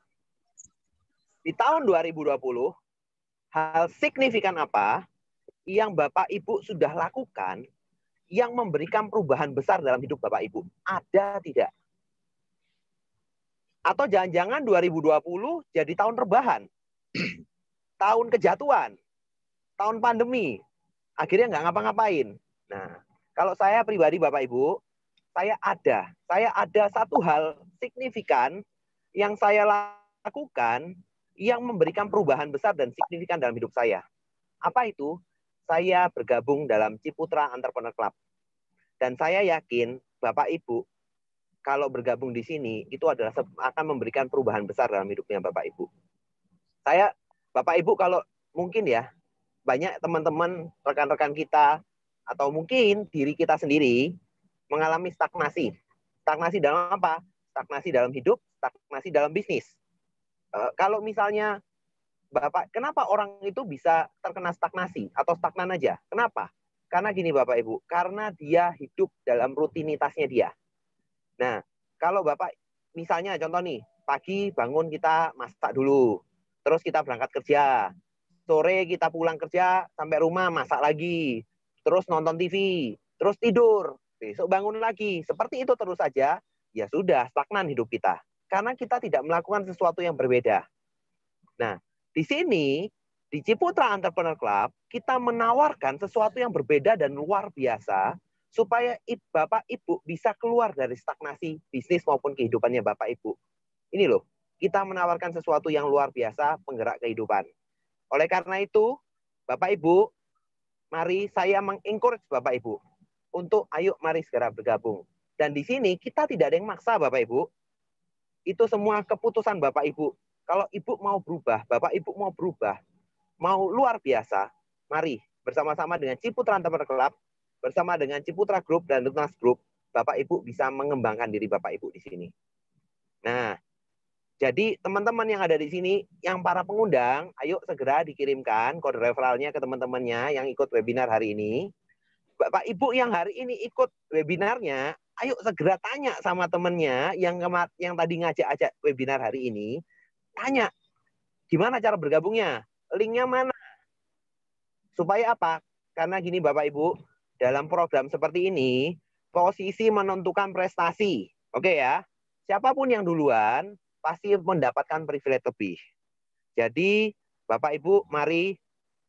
Di tahun 2020, hal signifikan apa yang Bapak Ibu sudah lakukan yang memberikan perubahan besar dalam hidup Bapak Ibu? Ada tidak? Atau jangan-jangan 2020 jadi tahun rebahan? Tahun kejatuhan? Tahun pandemi? Akhirnya nggak ngapa-ngapain. Nah, kalau saya pribadi Bapak Ibu, saya ada satu hal signifikan yang saya lakukan yang memberikan perubahan besar dan signifikan dalam hidup saya. Apa itu? Saya bergabung dalam Ciputra Entrepreneur Club. Dan saya yakin Bapak Ibu kalau bergabung di sini itu adalah akan memberikan perubahan besar dalam hidupnya Bapak Ibu. Bapak Ibu kalau mungkin ya, banyak teman-teman, rekan-rekan kita, atau mungkin diri kita sendiri mengalami stagnasi. Stagnasi dalam apa? Stagnasi dalam hidup, stagnasi dalam bisnis. Kalau misalnya Bapak, kenapa orang itu bisa terkena stagnasi atau stagnan aja? Kenapa? Karena gini Bapak Ibu, karena dia hidup dalam rutinitasnya dia. Nah, kalau Bapak misalnya contoh nih, pagi bangun kita masak dulu, terus kita berangkat kerja, sore kita pulang kerja, sampai rumah masak lagi, terus nonton TV, terus tidur, besok bangun lagi. Seperti itu terus saja, ya sudah stagnan hidup kita. Karena kita tidak melakukan sesuatu yang berbeda. Nah, di sini, di Ciputra Entrepreneur Club, kita menawarkan sesuatu yang berbeda dan luar biasa, supaya Bapak Ibu bisa keluar dari stagnasi bisnis maupun kehidupannya Bapak Ibu. Ini loh, kita menawarkan sesuatu yang luar biasa, penggerak kehidupan. Oleh karena itu, Bapak Ibu, mari saya mengencourage Bapak Ibu untuk ayo mari segera bergabung. Dan di sini kita tidak ada yang maksa Bapak Ibu. Itu semua keputusan Bapak Ibu. Kalau Ibu mau berubah, Bapak Ibu mau berubah, mau luar biasa, mari bersama-sama dengan Ciputra Entrepreneur Club, bersama dengan Ciputra Group dan Lunas Group, Bapak Ibu bisa mengembangkan diri Bapak Ibu di sini. Nah, jadi teman-teman yang ada di sini, yang para pengundang, ayo segera dikirimkan kode referralnya ke teman-temannya yang ikut webinar hari ini. Bapak Ibu yang hari ini ikut webinarnya, ayo segera tanya sama temannya yang tadi ngajak-ajak webinar hari ini. Tanya, gimana cara bergabungnya? Linknya mana? Supaya apa? Karena gini Bapak Ibu, dalam program seperti ini, posisi menentukan prestasi. Oke ya? Siapapun yang duluan, pasti mendapatkan privilege lebih. Jadi, Bapak Ibu, mari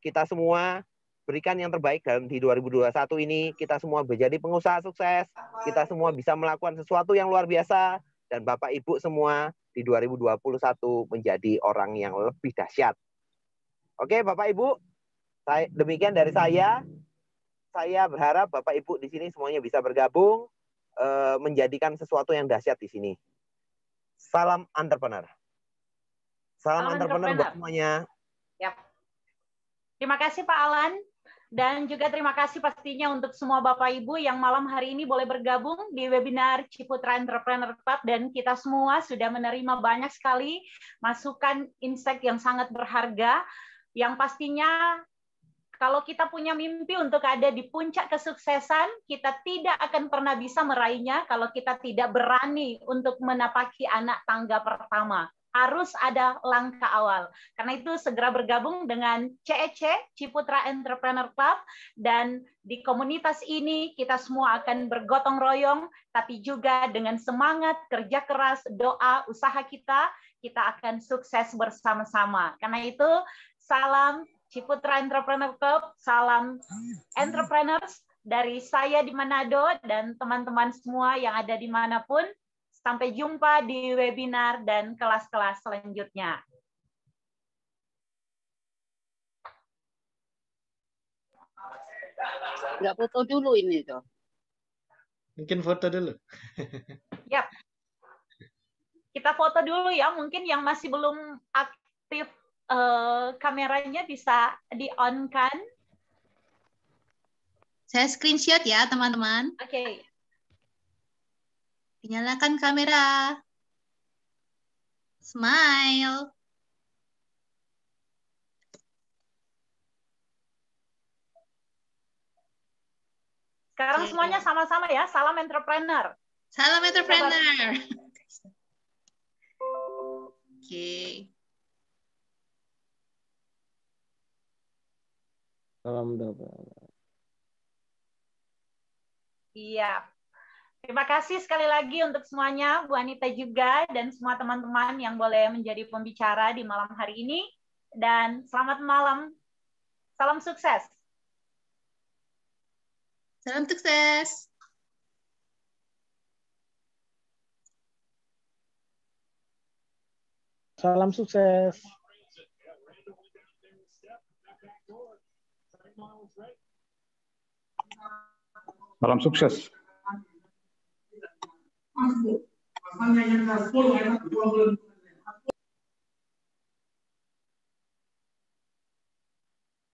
kita semua berikan yang terbaik dalam di 2021 ini. Kita semua menjadi pengusaha sukses. Kita semua bisa melakukan sesuatu yang luar biasa. Dan Bapak Ibu semua di 2021 menjadi orang yang lebih dahsyat. Oke, Bapak Ibu, demikian dari saya. Saya berharap Bapak Ibu di sini semuanya bisa bergabung, menjadikan sesuatu yang dahsyat di sini. Salam entrepreneur. Salam entrepreneur buat semuanya. Yap. Terima kasih Pak Alan. Dan juga terima kasih pastinya untuk semua Bapak Ibu yang malam hari ini boleh bergabung di webinar Ciputra Entrepreneur Club, dan kita semua sudah menerima banyak sekali masukan insight yang sangat berharga, yang pastinya kalau kita punya mimpi untuk ada di puncak kesuksesan, kita tidak akan pernah bisa meraihnya kalau kita tidak berani untuk menapaki anak tangga pertama. Harus ada langkah awal. Karena itu segera bergabung dengan CEC, Ciputra Entrepreneur Club, dan di komunitas ini kita semua akan bergotong royong, tapi juga dengan semangat, kerja keras, doa, usaha kita akan sukses bersama-sama. Karena itu, salam Ciputra Entrepreneur Club, salam entrepreneurs dari saya di Manado dan teman-teman semua yang ada dimanapun. Sampai jumpa di webinar dan kelas-kelas selanjutnya. Nggak foto dulu ini tuh. Mungkin foto dulu. Yap. Kita foto dulu ya, mungkin yang masih belum aktif kameranya bisa di-on-kan. Saya screenshot ya, teman-teman. Oke. Nyalakan kamera. Smile. Sekarang semuanya sama-sama ya. Salam entrepreneur. Salam entrepreneur. Oke. Salam entrepreneur. Iya. Terima kasih sekali lagi untuk semuanya, Bu Anita juga, dan semua teman-teman yang boleh menjadi pembicara di malam hari ini. Dan selamat malam. Salam sukses. Salam sukses. Salam sukses. Salam sukses. Pasalnya yang 10 enak 20.